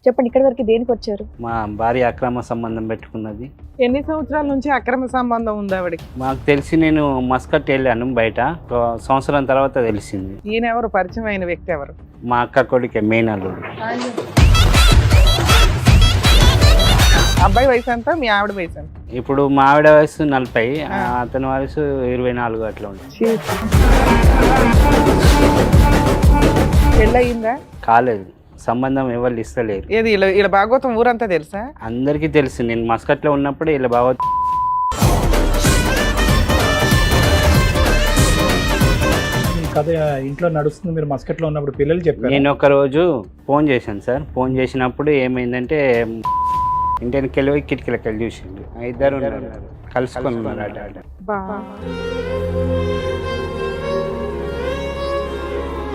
చెప్పండి, ఇక్కడి వరకు దేనికి వచ్చారు? మా భార్య అక్రమ సంబంధం పెట్టుకున్నది. ఎన్ని సంవత్సరాల నుంచి అక్రమ సంబంధం ఉంది ఆవిడకి? మాకు తెలిసి నేను మస్కట్ వెళ్ళాను బయట, ఒక సంవత్సరం తర్వాత తెలిసింది. ఈయన ఎవరు? పరిచయం అయిన వ్యక్తి ఎవరు? మా అక్క కొడుకే మేనల్లుడు. అబ్బాయి వయసు ఎంత? మీ ఆవిడ వయసు ఎంత? ఇప్పుడు మా ఆవిడ వయసు 40, అతని వయసు 24 అట్లా ఉంటుంది. పెళ్ళయిందా? కాలేదు, సంబంధం ఎవరు ఇస్తలేరు. ఏది ఇలా భాగవతం ఊరంతా తెలుసా? అందరికీ తెలుసు. నేను మస్కట్లో ఉన్నప్పుడు ఇలా బాగా కథ ఇంట్లో నడుస్తుంది. మీరు మస్కట్లో ఉన్నప్పుడు పిల్లలు చెప్పారు. నేను ఒక రోజు ఫోన్ చేశాను సార్. ఫోన్ చేసినప్పుడు ఏమైందంటే ఇంటికి వెళ్ళి కిటికీలకి వెళ్ళి చూసిండు. ఇద్దరు కలుసుకొని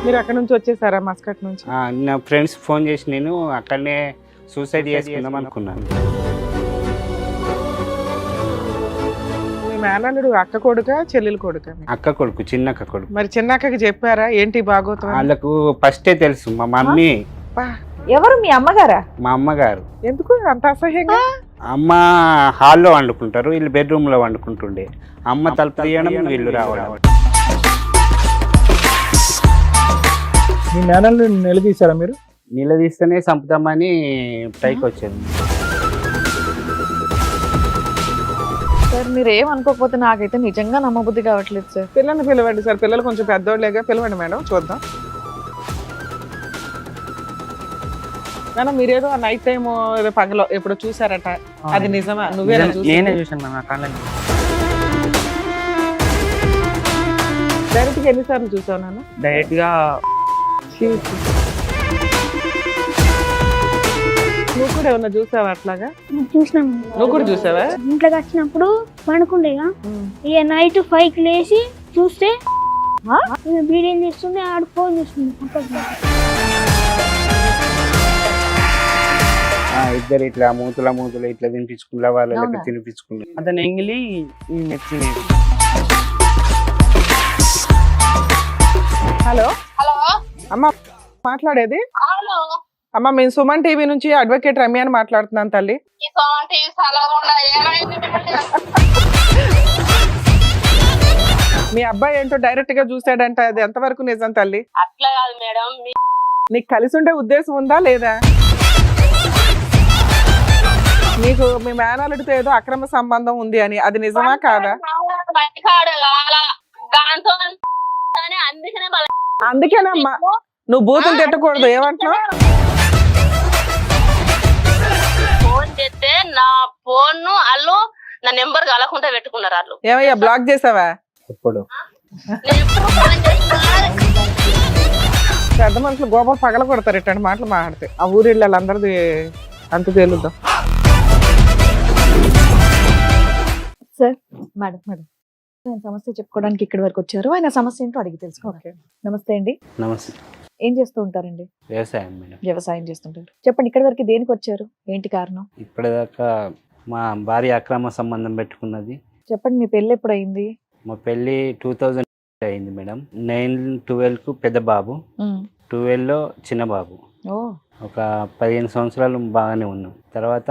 మీరు అక్కడ నుంచి వచ్చేసారా? మస్కట్ నుంచి? నా ఫ్రెండ్స్ ఫోన్ చేసి నేను అక్కడనే సూసైడ్ చేసుకుందాం అనుకున్నాను. మీ మేనల్లుడు అక్క కొడుక చెల్లెలు కొడుక? అక్క కొడుకు, చిన్న అక్క కొడుకు. మరి చిన్న అక్కకి చెప్పారా ఏంటి భాగవతం? వాళ్ళకు ఫస్టే తెలుసు. మా మమ్మీ. ఎవరు? మీ అమ్మగారా? మా అమ్మగారు. ఎందుకు అంత అసహ్యంగా? అమ్మ హాల్లో వండుకుంటారు, వీళ్ళు బెడ్రూమ్ లో వండుకుంటుండే. అమ్మ తలుపు తీయడం, వీళ్ళు రావడం. మీ మేనల్ని నిలదీశారా మీరు? నిలదీస్తేనే చంపుతామని పైకి వచ్చింది. సార్ మీరు ఏమనుకోకపోతే నాకైతే నిజంగా నమ్మబుద్ధి కావట్లేదు సార్. పిల్లల్ని పిలవండి సార్. పిల్లలు కొంచెం పెద్దోళ్ళేగా, పిలవండి మేడం, చూద్దాం. మేడం మీరేదో నైట్ టైం ఏదో పగలో ఎప్పుడు చూసారట, అది నిజమా? నువ్వేనా? నేనే చూసాను మేడం. డైరెక్ట్ గా ఎన్నిసార్లు చూసావు నాన్న? డైరెక్ట్ గా నువ్వు కూడా ఏమన్నా చూసావా అట్లాగా? చూసినాం. నువ్వు కూడా చూసావా? ఇంట్లోకి వచ్చినప్పుడు పడుకుండేగా, ఇక నైట్ 5కి లేచి చూస్తే వీడియో చేస్తుంది, ఆడ ఫోన్ చూస్తుంది. ఇద్దరు ఇట్లా మూతుల ఇట్లా తినిపించుకున్నా, వాళ్ళకి తినిపించుకున్నా. అతను ఎంగిలి నెచ్చింది. హలో హలో అమ్మ మాట్లాడేది? హలో అమ్మ మేము సుమన్ టీవీ నుంచి అడ్వకేట్ రమ్య అని మాట్లాడుతున్నాను తల్లి. ఈ సోమన్ టీవీ సలహా ఏమైంది? మీ అబ్బాయి ఏంటో డైరెక్ట్ గా చూసాడంట, అది ఎంతవరకు నిజం తల్లి? అట్లా కాదు మేడం, నీకు కలిసి ఉండే ఉద్దేశం ఉందా లేదా? నీకు మీ మేనల్లుడితో ఏదో అక్రమ సంబంధం ఉంది అని, అది నిజమా కాదా? అందుకేనమ్మా నువ్వు బూతులు తిట్టకూడదు. ఏమంటున్నావు? ఫోన్ చేస్తే నా ఫోన్ వాళ్ళు నా నెంబర్ కలకుండా పెట్టుకున్నారు వాళ్ళు. ఏమయ్యా బ్లాక్ చేసావా? ఎప్పుడు పెద్ద మనుషులు గోపాలు పగల కొడతారు ఇట్లాంటి మాటలు మాట్లాడితే. ఆ ఊరి వాళ్ళందరిది అంత తేలుద్దాం. సార్ మేడం నేను సమస్య చెప్పుకోవడానికి ఇక్కడి వరకు వచ్చారు. ఆయన సమస్య ఏంటో అడిగి తెలుసుకోవాలి. నమస్తే అండి. నమస్తే. ఏం చేస్తూ ఉంటారండి? వ్యవసాయం మేడం. వ్యవసాయం చేస్తుంటారు. చెప్పండి, ఇక్కడి వరకు దేనికి వచ్చారు? ఏంటి కారణం? ఇప్పటిదాకా మా భార్య అక్రమ సంబంధం పెట్టుకున్నది. చెప్పండి, మీ పెళ్ళి ఎప్పుడు అయింది? మా పెళ్ళి 2000 అయింది మేడం. 9-12కు పెద్ద బాబు, 12లో చిన్న బాబు. ఒక 15 సంవత్సరాలు బాగానే ఉన్నాం. తర్వాత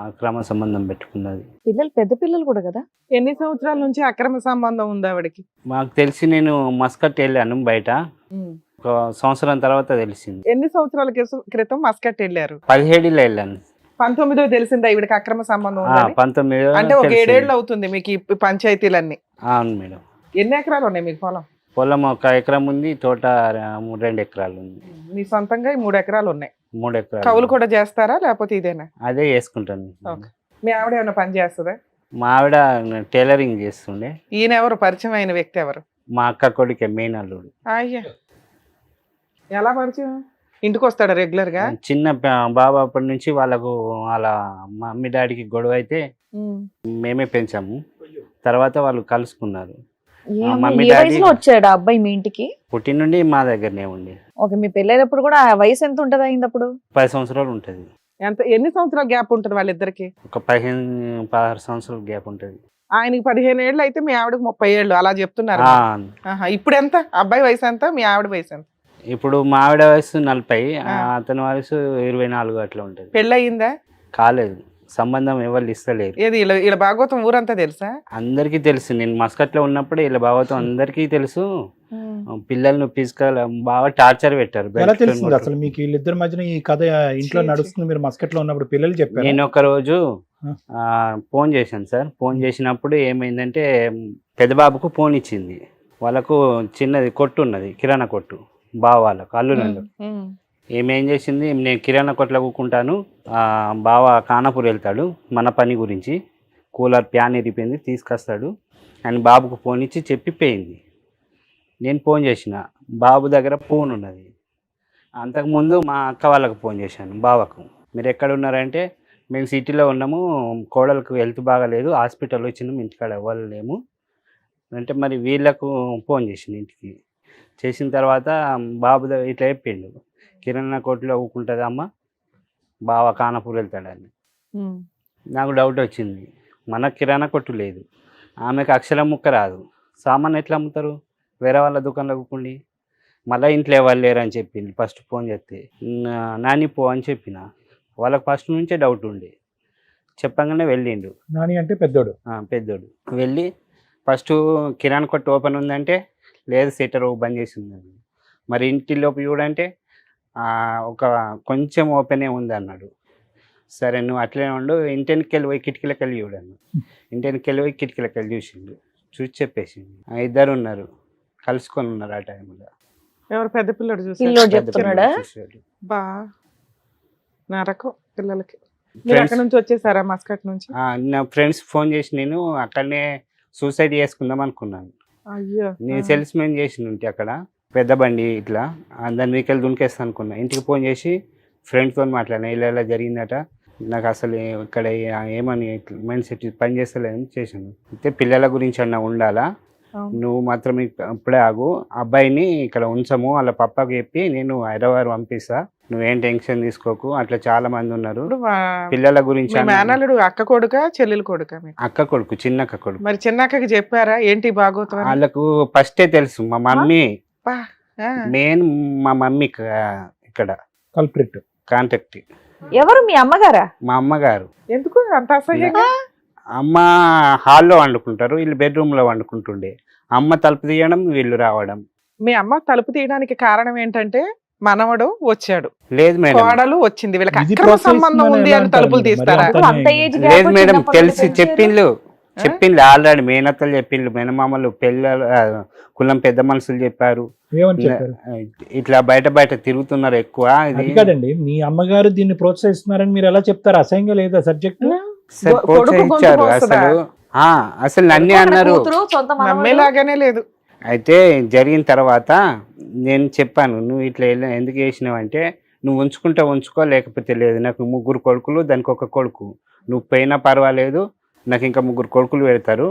అక్రమ సంబంధం పెట్టుకున్నది. పిల్లలు పెద్ద పిల్లలు కూడా కదా? ఎన్ని సంవత్సరాల నుంచి అక్రమ సంబంధం ఉంది ఆవిడకి? మాకు తెలిసి నేను మస్కట్ వెళ్ళాను బయట, ఒక సంవత్సరం తర్వాత తెలిసింది. ఎన్ని సంవత్సరాల క్రితం మస్కట్ వెళ్ళారు? 17లో వెళ్ళాను. 19 తెలిసిందా ఈవిడకి అక్రమ సంబంధం ఉందని? 19 అంటే ఒక 7 ఏళ్ళు అవుతుంది మీకు ఈ పంచాయతీలన్నీ? అవును మేడం. ఎన్ని ఎకరాలు ఉన్నాయి మీకు పొలం? పొలం 1 ఎకరం ఉంది, తోట 2 ఎకరాలు ఉంది. మీ సొంతంగా 3 ఎకరాలు ఉన్నాయి. 3 ఎకరాలు. కౌలు కూడా చేస్తారా లేకపోతే ఇదేనా? అదే చేసుకుంటాను. మీ ఆవిడ ఏమైనా పని చేస్తుందా? మా ఆవిడ టైలరింగ్ చేస్తుండే. ఈయన ఎవరు? పరిచయం అయిన వ్యక్తి ఎవరు? మా అక్క కొడుకే మేనల్లుడు. అయ్యా, ఎలా పరిచయం? ఇంటికి వస్తాడా రెగ్యులర్ గా? చిన్న బాబు అప్పటి నుంచి వాళ్ళకు వాళ్ళ మమ్మీ డాడీకి గొడవ అయితే మేమే పెంచాము. తర్వాత వాళ్ళు కలుసుకున్నారు. ఏ వయసులో వచ్చాడు ఆ అబ్బాయి మీ ఇంటికి? పుట్టి నుండి మా దగ్గరనే ఉండి. ఓకే, మీ పెళ్ళైనప్పుడు కూడా ఆ వయసు ఎంత ఉంటది అయింది అప్పుడు? 10 సంవత్సరాలు ఉంటది. ఎన్ని సంవత్సరాల గ్యాప్ ఉంటది వాళ్ళిద్దరికి? ఒక 15-16 సంవత్సరాల గ్యాప్ ఉంటది. ఆయనకి 15 ఏళ్ళు అయితే మీ ఆవిడకి 30 ఏళ్ళు అలా చెప్తున్నారు. ఇప్పుడు ఎంత? అబ్బాయి వయసు ఎంత? మీ ఆవిడ వయసు ఎంత? ఇప్పుడు మా ఆవిడ వయసు 40, ఆ. అతని వయసు 24 అట్లా ఉంటుంది. పెళ్ళి అయిందా? కాలేదు, సంబంధం ఎవరు ఇస్తలేరు. ఏది ఇలా భాగవతం ఊరంతా తెలుసా? అందరికీ తెలుసు, నేను మస్కట్లో ఉన్నప్పుడు ఇలా భాగవతం అందరికీ తెలుసు. పిల్లల్ని ఫిజికల్ బాగా టార్చర్ పెట్టారు. ఎలా తెలిసింది అసలు మీకు వీళ్ళిద్దరి మధ్యన ఈ కథ ఇంట్లో నడుస్తుంది? మీరు మస్కట్లో ఉన్నప్పుడు పిల్లలు చెప్పారు. నేను ఒక రోజు ఫోన్ చేశాను సార్. ఫోన్ చేసినప్పుడు ఏమైందంటే పెద్ద బాబుకు ఫోన్ ఇచ్చింది. వాళ్ళకు చిన్నది కొట్టు ఉన్నది, కిరాణా కొట్టు, బావ వాళ్ళకు అల్లునందు. ఏం చేసింది, నేను కిరాణా కొట్లో కూకుంటాను, బావ కానాపూర్ వెళ్తాడు మన పని గురించి, కూలర్ ప్యాన్ ఇరిపోయింది తీసుకొస్తాడు అని బాబుకు ఫోన్ ఇచ్చి చెప్పిపోయింది. నేను ఫోన్ చేసిన, బాబు దగ్గర ఫోన్ ఉన్నది. అంతకుముందు మా అక్క వాళ్ళకు ఫోన్ చేశాను, బావకు, మీరు ఎక్కడ ఉన్నారంటే మేము సిటీలో ఉన్నాము, కోడలకు హెల్త్ బాగాలేదు, హాస్పిటల్ వచ్చినాము, ఇంటికాడ ఇవ్వలేము అంటే. మరి వీళ్ళకు ఫోన్ చేసింది ఇంటికి. చేసిన తర్వాత బాబు ఇట్లా చెప్పిండు, కిరాణా కొట్లో ఊకుంటుంది అమ్మ, బావ కానాపూర్ వెళ్తాడని. నాకు డౌట్ వచ్చింది, మన కిరాణా కొట్టు లేదు, ఆమెకు అక్షరం ముక్క రాదు, సామాన్ ఎట్లా అమ్ముతారు వేరే వాళ్ళ దుకాణంలో కూకుండి, మళ్ళీ ఇంట్లో ఎవరు లేరు అని చెప్పింది. ఫస్ట్ ఫోన్ చేస్తే నాని పో అని చెప్పిన. వాళ్ళకి ఫస్ట్ నుంచే డౌట్ ఉండే, చెప్పగానే వెళ్ళిండు. నాని అంటే పెద్దోడు? పెద్దోడు. వెళ్ళి ఫస్ట్ కిరాణా కొట్టు ఓపెన్ ఉందంటే లేదు, సెటర్ బంద్ చేసి ఉందండి. మరి ఇంటిలోపు చూడంటే ఒక కొంచెం ఓపెనే ఉంది అన్నాడు. సరే నువ్వు అట్లే ఉండు, ఇంటికి వెళ్ళి పోయి కిటికీలకు వెళ్ళి చూడను. ఇంటికి వెళ్ళి పోయి కిటికీలకు వెళ్ళి చూసిండు, చూసి చెప్పేసిండు. ఇద్దరు ఉన్నారు, కలుసుకొని ఉన్నారు ఆ టైంలో. ఎవరు? పెద్ద పిల్లడు పిల్లోడు చెప్తున్నాడా? బా నరకం పిల్లలకి. మీరు అక్కడ నుంచి వచ్చేసారా మస్కట్ నుంచి? నా ఫ్రెండ్స్ ఫోన్ చేసి నేను అక్కడనే సూసైడ్ చేసుకుందాం అనుకున్నాను. అయ్యో, నేను సేల్స్ మెన్ చేసిన ఉంటే అక్కడ పెద్ద బండి ఇట్లా దాని మీకెళ్ళి దునికేస్తా అనుకున్నా. ఇంటికి ఫోన్ చేసి ఫ్రెండ్తో మాట్లాడినా, ఇలా జరిగిందట, నాకు అసలు ఇక్కడ ఏమని మైండ్ సెట్ పని చేస్తలేదని చేశాను. అయితే పిల్లల గురించి అన్న ఉండాలా, నువ్వు మాత్రం ఇప్పుడే ఆగు, అబ్బాయిని ఇక్కడ ఉంచము, వాళ్ళ పప్పకి చెప్పి నేను హైదరాబాద్ పంపిస్తా, నువ్వేం టెన్షన్ తీసుకోకు, అట్లా చాలా మంది ఉన్నారు పిల్లల గురించి. మేనల్లుడు అక్క కొడుక చెల్లెలు కొడుక? అక్క కొడుకు, చిన్న అక్క కొడుకు. మరి చిన్న అక్కకి చెప్పారా ఏంటి భాగవతం? వాళ్ళకు ఫస్టే తెలుసు, మా మమ్మీ మెయిన్, మా మమ్మీ ఇక్కడ కల్ప్రిట్ కాంటాక్ట్. ఎవరు? మీ అమ్మగారా? మా అమ్మగారు. ఎందుకు అంత అసహ్యంగా? అమ్మ హాల్లో వండుకుంటారు, వీళ్ళు బెడ్రూమ్ లో వండుకుంటుండే. అమ్మ తలుపు తీయడం, వీళ్ళు రావడం. మీ అమ్మ తలుపు తీయడానికి కారణం ఏంటంటే మనవడు వచ్చాడు, లేదు మేడం, కోడలు వచ్చింది, వీళ్ళకి ఇది అక్రమ process సంబంధం అని ఉంది ఎలా అని అంటారు తలుపులు మరి? తీస్తారా? అంత అంత ఏజ్ gap లేదు మేడం, చిన్నప్పటి తెలిసి నుంచి చెప్పిండ్రు ఆల్రెడీ. మేనత్తలు చెప్పిండ్రు, మేనమామలు, పిల్లలు, కులం పెద్ద మనుషులు చెప్పారు. ఏమని చెప్పారు? ఇట్లా బయట తిరుగుతున్నారు ఎక్కువ. అది కాదండి, మీ అమ్మగారు దీన్ని ప్రోత్సహిస్తున్నారని మీరు ఎలా చెప్తారు? అసహ్యంగా లేదా సబ్జెక్ట్? ప్రోత్సహించారు అసలు. అసలు నన్నే అన్నారు, కూతురు, సొంత మనవడు. నమ్మేలాగానే లేదు. అయితే జరిగిన తర్వాత నేను చెప్పాను, నువ్వు ఇట్లా ఎందుకు చేసినావు అంటే, నువ్వు ఉంచుకో, లేకపోతే లేదు, నాకు 3 కొడుకులు, దానికి 1 కొడుకు, నువ్వు పోయినా పర్వాలేదు, నాకు ఇంకా 3 కొడుకులు పెడతారు,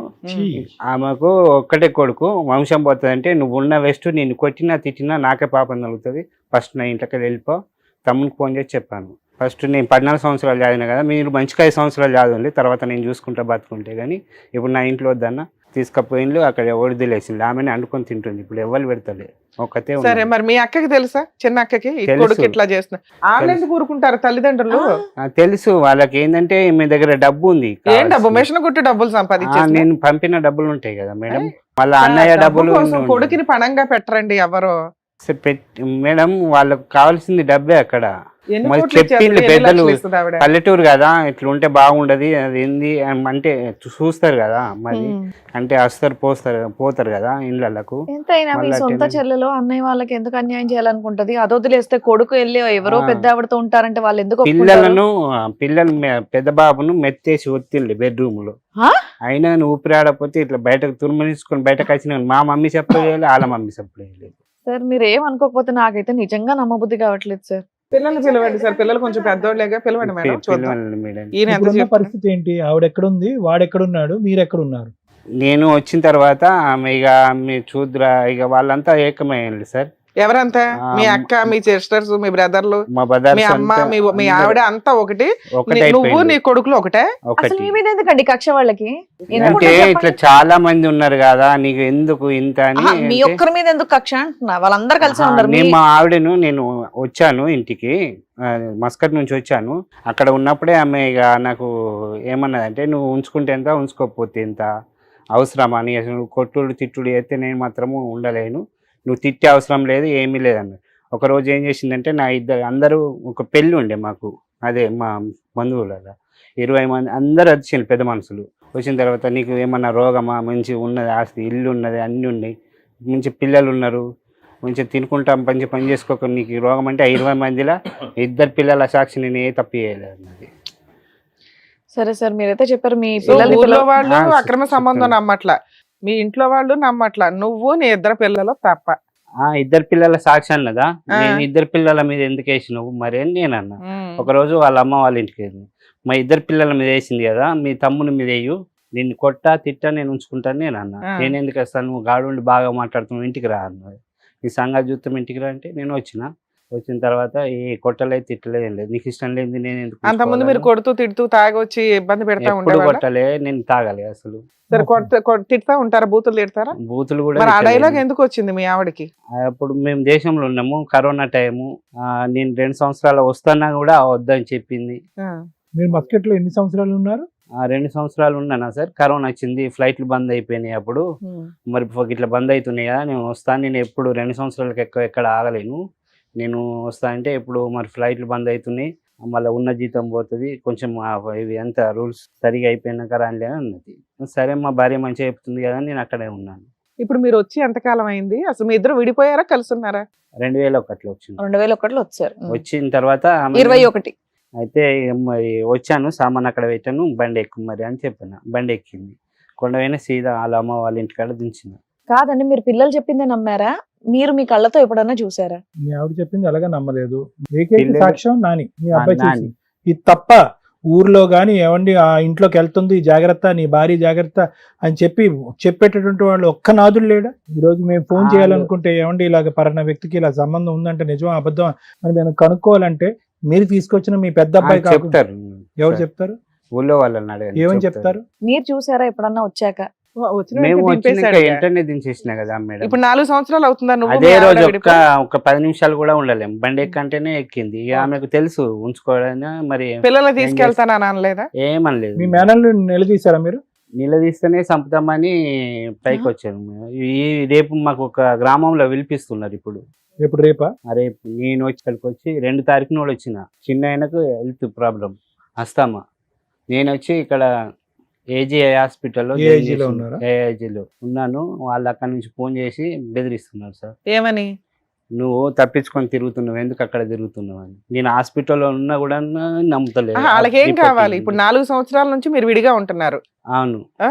ఆమెకు ఒక్కటే కొడుకు, వంశం పోతుంది అంటే, నువ్వు ఉన్న వేస్ట్, నేను కొట్టినా తిట్టినా నాకే పాపం కలుగుతుంది, ఫస్ట్ నా ఇంట్లోకి వెళ్ళిపో. తమ్మునికి ఫోన్ చేసి చెప్పాను, ఫస్ట్ నేను 14 సంవత్సరాలు చదివినా కదా, మీరు మంచిగా 5 సంవత్సరాలు చదవండి, తర్వాత నేను చూసుకుంటా బతుకుంటే, కానీ ఇప్పుడు నా ఇంట్లో వద్దన్న తీసుకపోయిండ్రు, అక్కడ వదిలేసింది, ఆమెను అండుకొని తింటుంది, ఇప్పుడు ఎవరు పెడతలే, ఒక్కతే ఉంది. సరే, మరి మీ అక్కకి తెలుసా? చిన్న అక్కకి ఈ తెలుసు. కొడుకు ఇట్లా చేస్తున్నా ఆమె ఎందుకు ఊరుకుంటారు తల్లిదండ్రులు? తెలుసు వాళ్ళకి, ఏంటంటే మీ దగ్గర డబ్బు ఉంది. ఏం డబ్బు? మిషన్ కుట్టి డబ్బులు సంపాదించారు. నేను పంపిన డబ్బులు ఉంటాయి కదా మేడం, వాళ్ళ అన్నయ్య డబ్బులు. కొడుకుని పణంగా పెట్టరండి ఎవరు మేడం, వాళ్ళకి కావాల్సింది డబ్బే అక్కడ. ఎన్ని మరి కోట్లు చెప్పింది ఇచ్చేస్తారు? ఎన్ని పెద్దలు, లక్షలు ఇస్తుంది ఆవిడ? పల్లెటూరు కదా, ఇట్లా ఉంటే బాగుండదు, అది ఏంది అంటే చూస్తారు కదా, మరి అంటే వస్తారు పోతారు కదా ఇళ్ళకు. ఎంతైనా మీ సొంత చెల్లెలో అన్నయ్య వాళ్ళకి ఎందుకు అన్యాయం చేయాలనుకుంటది? అది వదిలేస్తే కొడుకు వెళ్ళి ఎవరో పెద్ద ఆవిడతో ఉంటారంటే వాళ్ళు ఎందుకు ఒప్పుకుంటారు? పిల్లలు పెద్ద బాబును మెత్తేసి ఒత్తిండి బెడ్రూమ్ లో, అయినా ఊపిరి ఆడపోతే ఇట్లా బయటకు తుర్మనిసుకొని బయటకు వచ్చిన మా మమ్మీ చెప్పలేదు, వాళ్ళ మమ్మీ చెప్పలేదు. సార్ మీరు ఏం అనుకోకపోతే నాకైతే నిజంగా నమ్మబుద్ధి కావట్లేదు సార్. పిల్లల్ని పిలవండి సార్, పిల్లలు కొంచెం పెద్దోళ్ళేగా, పిలవండి మేడం, చూద్దాం ఈయన ఎంత ఇప్పుడున్న చెప్తున్నా. పరిస్థితి ఏంటి? ఆవిడ ఎక్కడుంది, వాడు ఎక్కడున్నాడు, మీరు ఎక్కడున్నారు? నేను వచ్చిన తర్వాత ఆమె ఇక మీరు చూద్దురా, ఇక వాళ్ళంతా ఏకమయ్యారు సార్. ఎవరంతా మీ అక్క మీ సిస్టర్స్ మీ బ్రదర్లు మా బ్రదర్స్ మీ అమ్మ మీ ఆవిడ అంతా ఒకటి ఒకటే నువ్వు నీ కొడుకులు ఒకటే అసలు ఒకటి మీ మీద ఎందుకండి కక్ష వాళ్ళకి ఎందుకు అంటే చెప్పండి? ఇట్లా చాలా మంది ఉన్నారు కదా నీకు ఎందుకు ఇంత అని ఆహా, మీ అంటే, ఒక్కరి మీద ఎందుకు కక్ష అంటున్నా వాళ్ళందరూ కలిసి ఆహా, ఉన్నారు నేను మా ఆవిడను నేను వచ్చాను ఇంటికి మస్కట్ నుంచి వచ్చాను. అక్కడ ఉన్నప్పుడే ఆమె ఇక నాకు ఏమన్నదంటే నువ్వు ఉంచుకుంటే ఎంత ఉంచుకోకపోతే ఎంత అవసరమా అని అసలు నువ్వు కొట్టుడు తిట్టుడు అయితే నేను మాత్రము ఉండలేను, నువ్వు తిట్టే అవసరం లేదు ఏమీ లేదన్న. ఒకరోజు ఏం చేసిందంటే నా అందరూ ఒక పెళ్ళి ఉండే మాకు, అదే మా బంధువులలో 20 మంది అందరు వచ్చింది పెద్ద మనుషులు. వచ్చిన తర్వాత నీకు ఏమన్నా రోగమా, మంచి ఉన్నది ఆస్తి ఇల్లు ఉన్నది అన్నీ ఉన్నాయి, మంచి పిల్లలు ఉన్నారు, మంచిగా తినుకుంటాం మంచి పని చేసుకోక నీకు రోగం అంటే 20 మందిలో 2 పిల్లల సాక్షి నేను ఏ తప్పు చేయలేదు అన్నది. సరే సార్ మీరైతే చెప్పారు మీ సో పిల్లల్ని ఊర్లో వాళ్ళు ఆ, అక్రమ సంబంధం చెప్తాను. నమ్మట్ల, మీ ఇంట్లో వాళ్ళు నమ్మట్ల, నువ్వు నీ 2 పిల్లలు తప్ప. 2 పిల్లల సాక్షి అన్నదా, ఆ. నేను 2 పిల్లల మీద ఎందుకు వేసినావు మరి అని నేను అన్నా. ఉమ్. ఒకరోజు వాళ్ళ అమ్మ వాళ్ళ ఇంటికి వెళ్ళింది, మా 2 పిల్లల మీద వేసింది కదా మీ తమ్ముని మీద వేయు, నిన్ను కొట్టా తిట్టా నేను ఉంచుకుంటాను నేను అన్నా. ఆ. నేను ఎందుకు వస్తాను, నువ్వు గాడుండి బాగా మాట్లాడుతున్నావు ఇంటికి రా అన్నది. ఈ సంగతి చూస్తాం ఇంటికి రా అంటే నేను వచ్చిన తర్వాత ఏ కొట్టలేదు తిట్టలేదు ఏం లేదు, నీకు ఇష్టం లేదు నేను ఎందుకు అంతకుముందు మీరు ఉంచుకోవాలని. కొడుతూ తిడుతూ తాగొచ్చి ఇబ్బంది పెడతా ఎప్పుడు ఉండేవాళ్ళ? కొట్టలే, నేను తాగలే అసలు. సరే తిడతా ఉంటారా, బూతులు తిడతారా? బూతులు కూడా మరి ఆ తిట్టలేదు. డైలాగ్ ఎందుకు వచ్చింది మీ ఆవిడకి? అప్పుడు మేము దేశంలో ఉన్నాము, కరోనా టైము, నేను 2 సంవత్సరాలు వస్తున్నా కూడా వద్దని చెప్పింది. ఆ. మీరు మస్కెట్ లో ఎన్ని సంవత్సరాలు ఉన్నారు? 2 సంవత్సరాలు ఉన్నానా సార్, కరోనా వచ్చింది, ఫ్లైట్లు బంద్ అయిపోయినాయి. అప్పుడు మరి ఇట్లా బంద్ అవుతున్నాయి కదా, నేను వస్తాను, నేను ఎప్పుడు 2 సంవత్సరాలకు ఎక్కడ ఆగలేను, నేను వస్తా అంటే ఎప్పుడు మరి ఫ్లైట్లు బంద్ అవుతున్నాయి, మళ్ళీ ఉన్న జీతం పోతుంది, కొంచెం ఇవి అంతా రూల్స్ సరిగా అయిపోయినాక రానిలే అన్నది. సరే మా భార్య మంచిగా చెప్తుంది కదా నేను అక్కడే ఉన్నాను. ఇప్పుడు మీరు వచ్చి ఎంతకాలం అయింది? అసలు మీ ఇద్దరు విడిపోయారా కలిసి ఉన్నారా? 2001లో వచ్చింది. 2001లో వచ్చారు వచ్చిన తర్వాత ఆమె 21 అయితే మరి వచ్చాను, సామాన్ అక్కడ పెట్టాను, బండి ఎక్కు మరి అని చెప్పాను. బండి ఎక్కింది, కొండవైన సీదా వాళ్ళ అమ్మ వాళ్ళ ఇంటికాడ దించిన. కాదండి మీరు పిల్లలు చెప్పిందే నమ్మారా, మీరు మీ కళ్ళతో ఎప్పుడన్నా చూసారా? మీ ఆవిడ చెప్పింది అలాగే నమ్మలేదు. ఏకైక పిల్లలు- సాక్ష్యం నాని, మీ అబ్బాయి నాని. చేసింది. ఇది తప్ప ఊర్లో గాని ఏమండి ఆ ఇంట్లోకి వెళ్తుంది జాగ్రత్త, నీ భార్య జాగ్రత్త అని చెప్పేటటువంటి వాళ్ళు ఒక్క నాదులు లేడా? ఈ రోజు మేము ఫోన్ ఆ, చేయాలనుకుంటే ఏమండి ఇలాగ పలానా వ్యక్తికి ఇలా సంబంధం ఉందంటే నిజం అబద్ధం అని మేము కనుక్కోవాలంటే మీరు తీసుకొచ్చిన మీ పెద్ద అబ్బాయి కాకుండా చెప్తారు. ఎవరు చెప్తారు? ఊళ్ళో వాళ్ళని అడగండి, ఏమని చెప్తారు. చెప్తారు? మీరు చూసారా ఎప్పుడన్నా వచ్చాక? వచ్చిన మేము వెంటనే వచ్చినాక దింపేశాడు ఇక. వెంటనే దించేసిన కదా మేడం. ఇప్పుడు 4 సంవత్సరాలు అవుతుందా నువ్వు అదే మీ ఆవిడ రోజు విడిపోయి? ఒక 10 నిమిషాలు కూడా ఉండలేము, బండి ఎక్కంటేనే ఎక్కింది. ఇక ఆమెకు తెలుసు ఉంచుకోవడానికి, మరి పిల్లల్ని తీసుకెళ్తానని అనలేదా? ఏమనలేదు. మీ మేనల్ని నిలదీశారా మీరు? నిలదీస్తేనే చంపుతామని పైకి వచ్చాను. ఈ రేపు మాకు ఒక గ్రామంలో పిలిపిస్తున్నారు ఇప్పుడు. ఎప్పుడు రేపా? రేపు నేను ఇక్కడికి వచ్చి 2 తారీఖున కూడా వచ్చిన. చిన్న ఆయనకు హెల్త్ ప్రాబ్లం అస్తామా, నేను వచ్చి ఇక్కడ ఏజీ హాస్పిటల్లో ఏ ఏజీలో ఉన్నారా? ఏజీలో ఉన్నాను. వాళ్ళు అక్కడ నుంచి ఫోన్ చేసి బెదిరిస్తున్నారు సార్, ఏమని? నువ్వు తప్పించుకొని తిరుగుతున్నావు, ఎందుకు అక్కడ తిరుగుతున్నావు అని. నేను హాస్పిటల్లో ఉన్నా కూడా నమ్ముతలేదు. వాళ్ళకి ఏం రిపోర్ట్ కావాలి? ఇవ్వండి. ఇప్పుడు 4 సంవత్సరాల నుంచి మీరు విడిగా ఉంటున్నారు. అవును,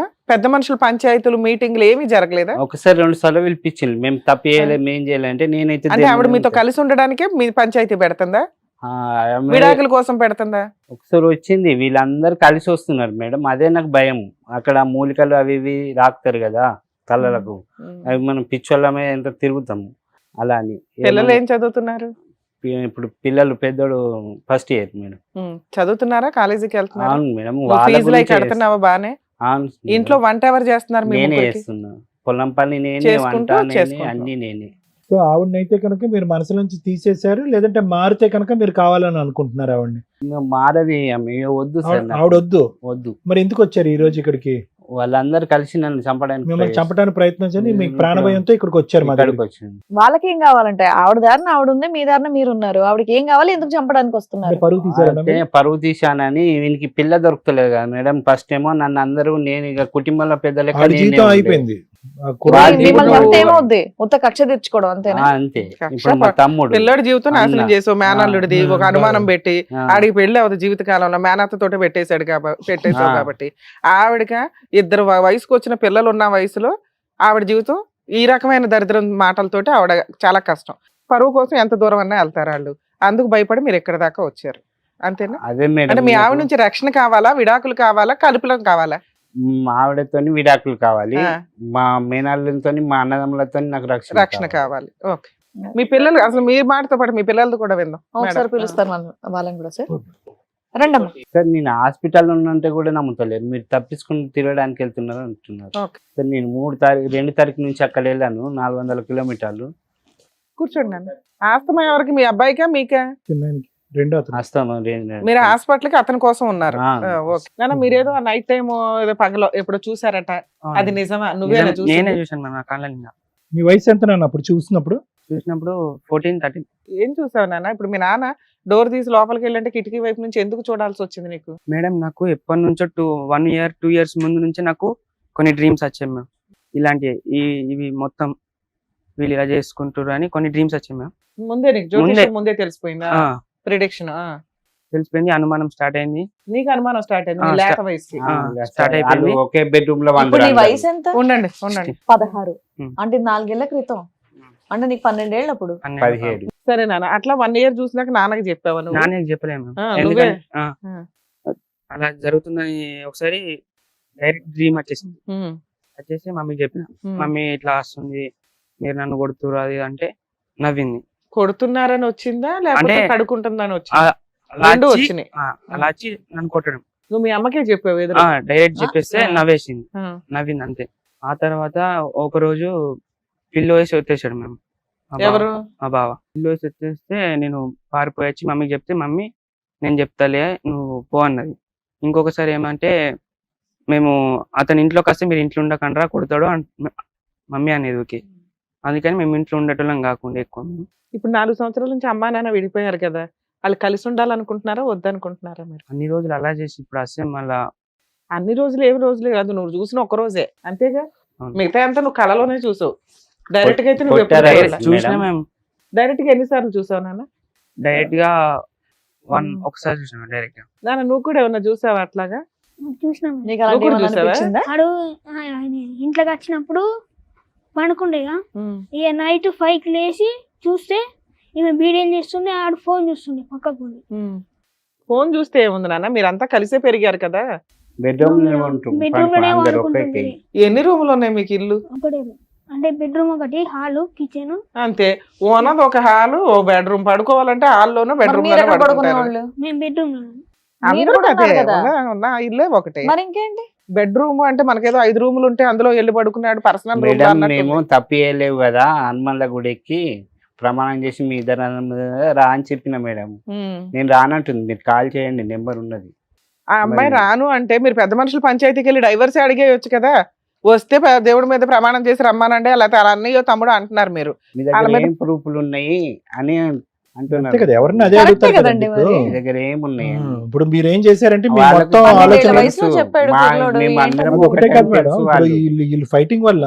పెద్ద మనుషులు పంచాయతీలు మీటింగ్లు ఏమీ జరగలేదా? ఒకసారి 2 సార్లు పిలిపించింది. మేము తప్పు చేయలేదు, ఏం చేయాలి అంటే నేనైతే అంటే ఆవిడ మీతో కలిసి ఉండడానికే మీ పంచాయతీ పెడుతుందా, ఆమె విడాకుల కోసం పెడుతుందా? ఒకసారి వచ్చింది, వీళ్ళందరూ కలిసి వస్తున్నారు మేడం, అదే నాకు భయం. అక్కడ మూలికలు అవి ఇవి రాకుతారు కదా తలలకు, అవి మనం పిచ్చోళ్ళమే ఎంత తిరుగుతాము అలా అని. పిల్లలు ఏం చదువుతున్నారు? ఇప్పుడు పిల్లలు పెద్దోడు ఫస్ట్ ఇయర్ మేడం. చదువుతున్నారా, కాలేజీకి వెళ్తున్నారా? అవును మేడం, నువ్వు వాళ్ళ ఫీజులు అవి గురించే కడుతున్నావా బానే? అవును మేడం. ఇంట్లో వంట ఎవరు చేస్తున్నారు? మీ నేనే ముగ్గురికి? చేస్తున్నా, పొలం పని నేనే, చేసుకుంటూ వంట నేనే, చేసుకుంటున్నావు. అన్ని నేనే. సో ఆవిడనైతే కనుక మీరు మనసు నుంచి తీసేశారు, లేదంటే మారితే కనుక మీరు కావాలని అనుకుంటున్నారు ఆవిడని? ఇంకా మారది ఆమె, వద్దు సార్ నాకు. ఆవిడ వద్దు. వద్దు, మరి ఎందుకు వచ్చారు ఈ రోజు ఇక్కడికి? వాళ్ళందరూ కలిసి నన్ను చంపడానికి మిమ్మల్ని చంపడానికి ప్రయత్నించండి, మీకు ప్రాణభయంతో ఇక్కడికి వచ్చారు మా ఇక్కడికి దగ్గరికి. వచ్చింది. వాళ్ళకి ఏం కావాలంటే ఆవిడ దారిన ఆవిడ ఉంది, మీ దారిన మీరు ఉన్నారు, ఆవిడకి ఏం కావాలి, ఎందుకు చంపడానికి అంటే వస్తున్నారు? పరుగు తీశారన్నా అయితే మీరు? పరువు తీశానని వీనికి పిల్ల దొరుకుతలేదు కదా మేడం. ఫస్ట్ ఏమో నన్ను అందరూ, నేను ఇక కుటుంబంలో పెద్ద లెక్క ఆవిడ నేనే జీవితం ఉండే. అయిపోయింది. ఆ వాళ్ళ కుర్రాడి మిమ్మల్ని జీవితం- చంపితే ఏమవుద్ది? ఉత్త కక్ష తీర్చుకోవడం అంతేనా? అంతే. కక్ష ఇప్పుడు మా తమ్ముడు పిల్లడి జీవితం నాశనం అన్న. చేసావు, మేనల్లుడిది ఒక అనుమానం పెట్టి ఆ, ఆడికి పెళ్లి అవుతుంది జీవిత కాలంలో, మేనత్త తోటే పెట్టేశావు కాబట్టి ఆవిడక 2 వయసుకు వచ్చిన పిల్లలు ఉన్న వయసులో ఆవిడ జీవితం ఈ రకమైన దరిద్రం మాటలతోటి ఆవిడ చాలా కష్టం. పరువు కోసం ఎంత దూరం అన్నా వెళ్తారు వాళ్ళు, అందుకు భయపడి మీరు ఎక్కడి దాకా వచ్చారు అంతేనా? అదే మేడం. అంటే మీ ఆవిడ నుంచి రక్షణ కావాలా, విడాకులు కావాలా, కలుపులం కావాలా? మా ఆవిడతోని విడాకులు కావాలి, ఆ, మా మేనల్లతో మా అన్నదమ్ములతో నాకు రక్షణ రక్షణ కావాలి. ఓకే, మీ పిల్లలు అసలు మీ మాటతో పాటు మీ పిల్లలతో కూడా విందాం ఒకసారి మేడం. పిలుస్తారు వాళ్ళని కూడా సార్. రండమ్మా. సార్ నేను హాస్పిటల్ ఉన్నంటే కూడా నమ్ముతలేరు, మీరు తప్పించుకుని తిరగడానికి వెళ్తున్నారు అంటున్నారు. ఓకే. సార్ నేను 2 తారీఖు నుంచి అక్కడ వెళ్ళాను, 400 కిలోమీటర్లు. కూర్చోండి నాన్న. ఆస్తమా ఎవరికి, మీ అబ్బాయికా మీకా? చిన్నానికి రెండో అతను. వస్తాను మీరు హాస్పిటల్ కి అతని కోసం ఉన్నారు. ఆ. ఓకే నాన్న, మీరేదో నైట్ టైం ఏదో పగలో ఎప్పుడు చూసారట, అది నిజమా? నువ్వేనా నేనే చూసింది? చూసాను మ్యామ్ నా కళ్ళ నిండా. నీ వయసు ఎంత నాన్న అప్పుడు చూసినప్పుడు? చూసినప్పుడు 14-13. ఏం చూసావు నాన్న? ఇప్పుడు మీ నాన్న డోర్ తీసి లోపలికి వెళ్ళంటే కిటికీ వైపు నుంచి ఎందుకు చూడాల్సి వచ్చింది నీకు? మేడం నాకు ఎప్పటి నుంచో 1 year 2 years ముందు నుంచి నాకు కొన్ని డ్రీమ్స్ వచ్చాయి మ్యామ్. ఇలాంటి ఇవి మొత్తం వీళ్ళు ఇలా చేసుకుంటారు అని కొన్ని డ్రీమ్స్ వచ్చాయి మ్యామ్. ముందే నీకు జ్యోతిష్యం ముందే తెలిసిపోయిందా? ఆ, ప్రిడిక్షన్ తెలిసిపోయింది, అనుమానం స్టార్ట్ అయింది. నీకు అనుమానం స్టార్ట్ అయింది ఆ, నీ లేత వయసుకి. స్టార్ట్ అయిపోయింది. ఒకే బెడ్రూమ్ లో ఇప్పుడు నీ వయసు ఎంత? ఉండండి ఉండండి. 16. ఉమ్. అంటే 4 ఏళ్ల క్రితం. అంటే నీకు 12 ఏళ్ళు అప్పుడు. 17. సరే నాన్న, అట్లా 1 year చూసినాక నాన్నకి చెప్పావా నువ్వు? నాన్నకి చెప్పలేము ఆ, మ్యామ్. నువ్వే? ఎందుకంటే అలా జరుగుతుందని ఒకసారి డైరెక్ట్ డ్రీమ్ వచ్చేసింది. ఉమ్, వచ్చేసి మమ్మీకి చెప్పిన, ఉమ్. మమ్మీ ఇట్లా వస్తుంది, మీరు నన్ను కొడుతురు అది అంటే నవ్వింది. కొడుతున్నారని వచ్చిందా లేకపోతే అంటే- కడుకుంటుందని ఆ, వచ్చిందా? అలా రెండు వచ్చి- వచ్చినాయి. ఆ, అలా వచ్చి నన్ను కొట్టడం. నువ్వు మీ అమ్మకే చెప్పావు ఎదురు? డైరెక్ట్ చెప్పేస్తే ఆ. నవ్వేసింది, ఆ, నవ్వింది అంతే. ఆ తర్వాత ఒక రోజు పిల్లో వేసి వచ్చేసాడు మేము. ఎవరు? మా బావ పిల్లో వేసి వచ్చేస్తే నేను పారిపోయి వచ్చి మమ్మీకి చెప్తే, మమ్మీ నేను చెప్తాలే నువ్వు పో అన్నది. ఇంకొకసారి ఏమంటే, మేము అతని ఇంట్లోకి వస్తే మీరు ఇంట్లో ఉండకండ్రా కొడతాడు మమ్మీ అనేది. ఓకే, అందుకని మేము ఇంట్లో ఉండేటోళ్ళం కాకుండా ఎక్కువ మేము. ఇప్పుడు 4 సంవత్సరాల నుంచి అమ్మా నాన్న విడిపోయారు కదా, వాళ్ళు కలిసి ఉండాలనుకుంటున్నారా వద్దనుకుంటున్నారా మీరు? అన్ని రోజులు అలా చేసి ఇప్పుడు వస్తే మళ్ళా అన్ని రోజులు ఏమి రోజులే కాదు, నువ్వు చూసిన ఒక రోజే అంతేగా. అవును. మిగతా అంతా నువ్వు కళలోనే చూసావు. డైరెక్ట్ గా అయితే నువ్వు ఎప్పుడు కొట్టారా? చూడలే. చూసినా మేడం. మేము డైరెక్ట్ గా ఎన్నిసార్లు చూసావు నాన్న? డైరెక్ట్ గా ఒకసారి చూసాము డైరెక్ట్ గా. నాన్న నువ్వు కూడా ఏమన్నా చూసావా అట్లాగా? చూసినాం. నీకు అలాంటి నువ్వు కూడా ఏమన్నా చూసావా? అనిపించిందా? ఆడు ఆయన ఇంట్లోకి వచ్చినప్పుడు పనుకుండేగా, ఇక నైట్ 5కి లేచి చూస్తే ఈమె బీడీలు చేస్తుండే, ఆడు ఫోన్ చూస్తుండే పక్కకు ఉండి. ఫోన్ చూస్తే ఏముంది నాన్న, మీరంతా కలిసే పెరిగారు కదా. బెడ్రూమ్ బెడ్రూమ్ లోనే వాడుకుంటుంది. ఎన్ని రూములు ఉన్నాయి మీకు ఇల్లు? ఒకటే room. అంటే బెడ్రూమ్ ఒకటి, హాలు, కిచెన్. అంతే. ఓనది ఒక హాలు, ఓ బెడ్రూమ్. పడుకోవాలంటే హాల్లోనూ మరి బెడ్రూమ్ మీరు లోనే ఎక్కడ పడుకుంటారు. పడుకునేవాళ్ళు? మేము బెడ్రూమ్ లో. మీరు అందరూ కూడా అదే ఉన్నారు కదా. ఉన్న ఇల్లే ఒకటే. మరి ఇంకేంటి? బెడ్రూమ్ అంటే మనకేదో 5 రూములు ఉంటే అందులో వెళ్ళి పడుకున్నాడు పర్సనల్ రూమ్ మేడం అన్నట్టు. మేము తప్పియలేవు కదా, హనుమన్ల గుడికి ప్రమాణం చేసి మీ ఇద్దరు రా అని చెప్పిన మేడం. నేను రానంటుంది, మీరు కాల్ చేయండి, నెంబర్ ఉన్నది. ఆ అమ్మాయి మరి- రాను అంటే మీరు పెద్ద మనుషులు పంచాయతీకి వెళ్ళి డైవర్స్ అడిగేయొచ్చు కదా. వస్తే దేవుడి మీద ప్రమాణం చేసి రమ్మానండి, లేకపోతే అలా అన్నయ్యో తమ్ముడు అంటున్నారు మీరు. మీ వాళ్ళ దగ్గర మీద- ఏం ప్రూఫ్లు ఉన్నాయి అని అంతే అంటున్నారు. కదా, ఎవరిని అదే కరెక్టే అడుగుతారు కదండి కదండి ఇప్పుడు. మరి. మీ దగ్గర ఏమున్నాయి అని. ఇప్పుడు మీరు ఏం చేశారంటే మీ వాళ్ళకి మొత్తం 12 ఏళ్ల ఆలోచన వయసులో చెప్పాడు మా- పిల్లోడు, మేము ఏంటో అందరం మరి. ఒకటే కాదు మేడం, తెలుసు ఇప్పుడు వాళ్ళు. వీళ్ళు ఫైటింగ్ వల్ల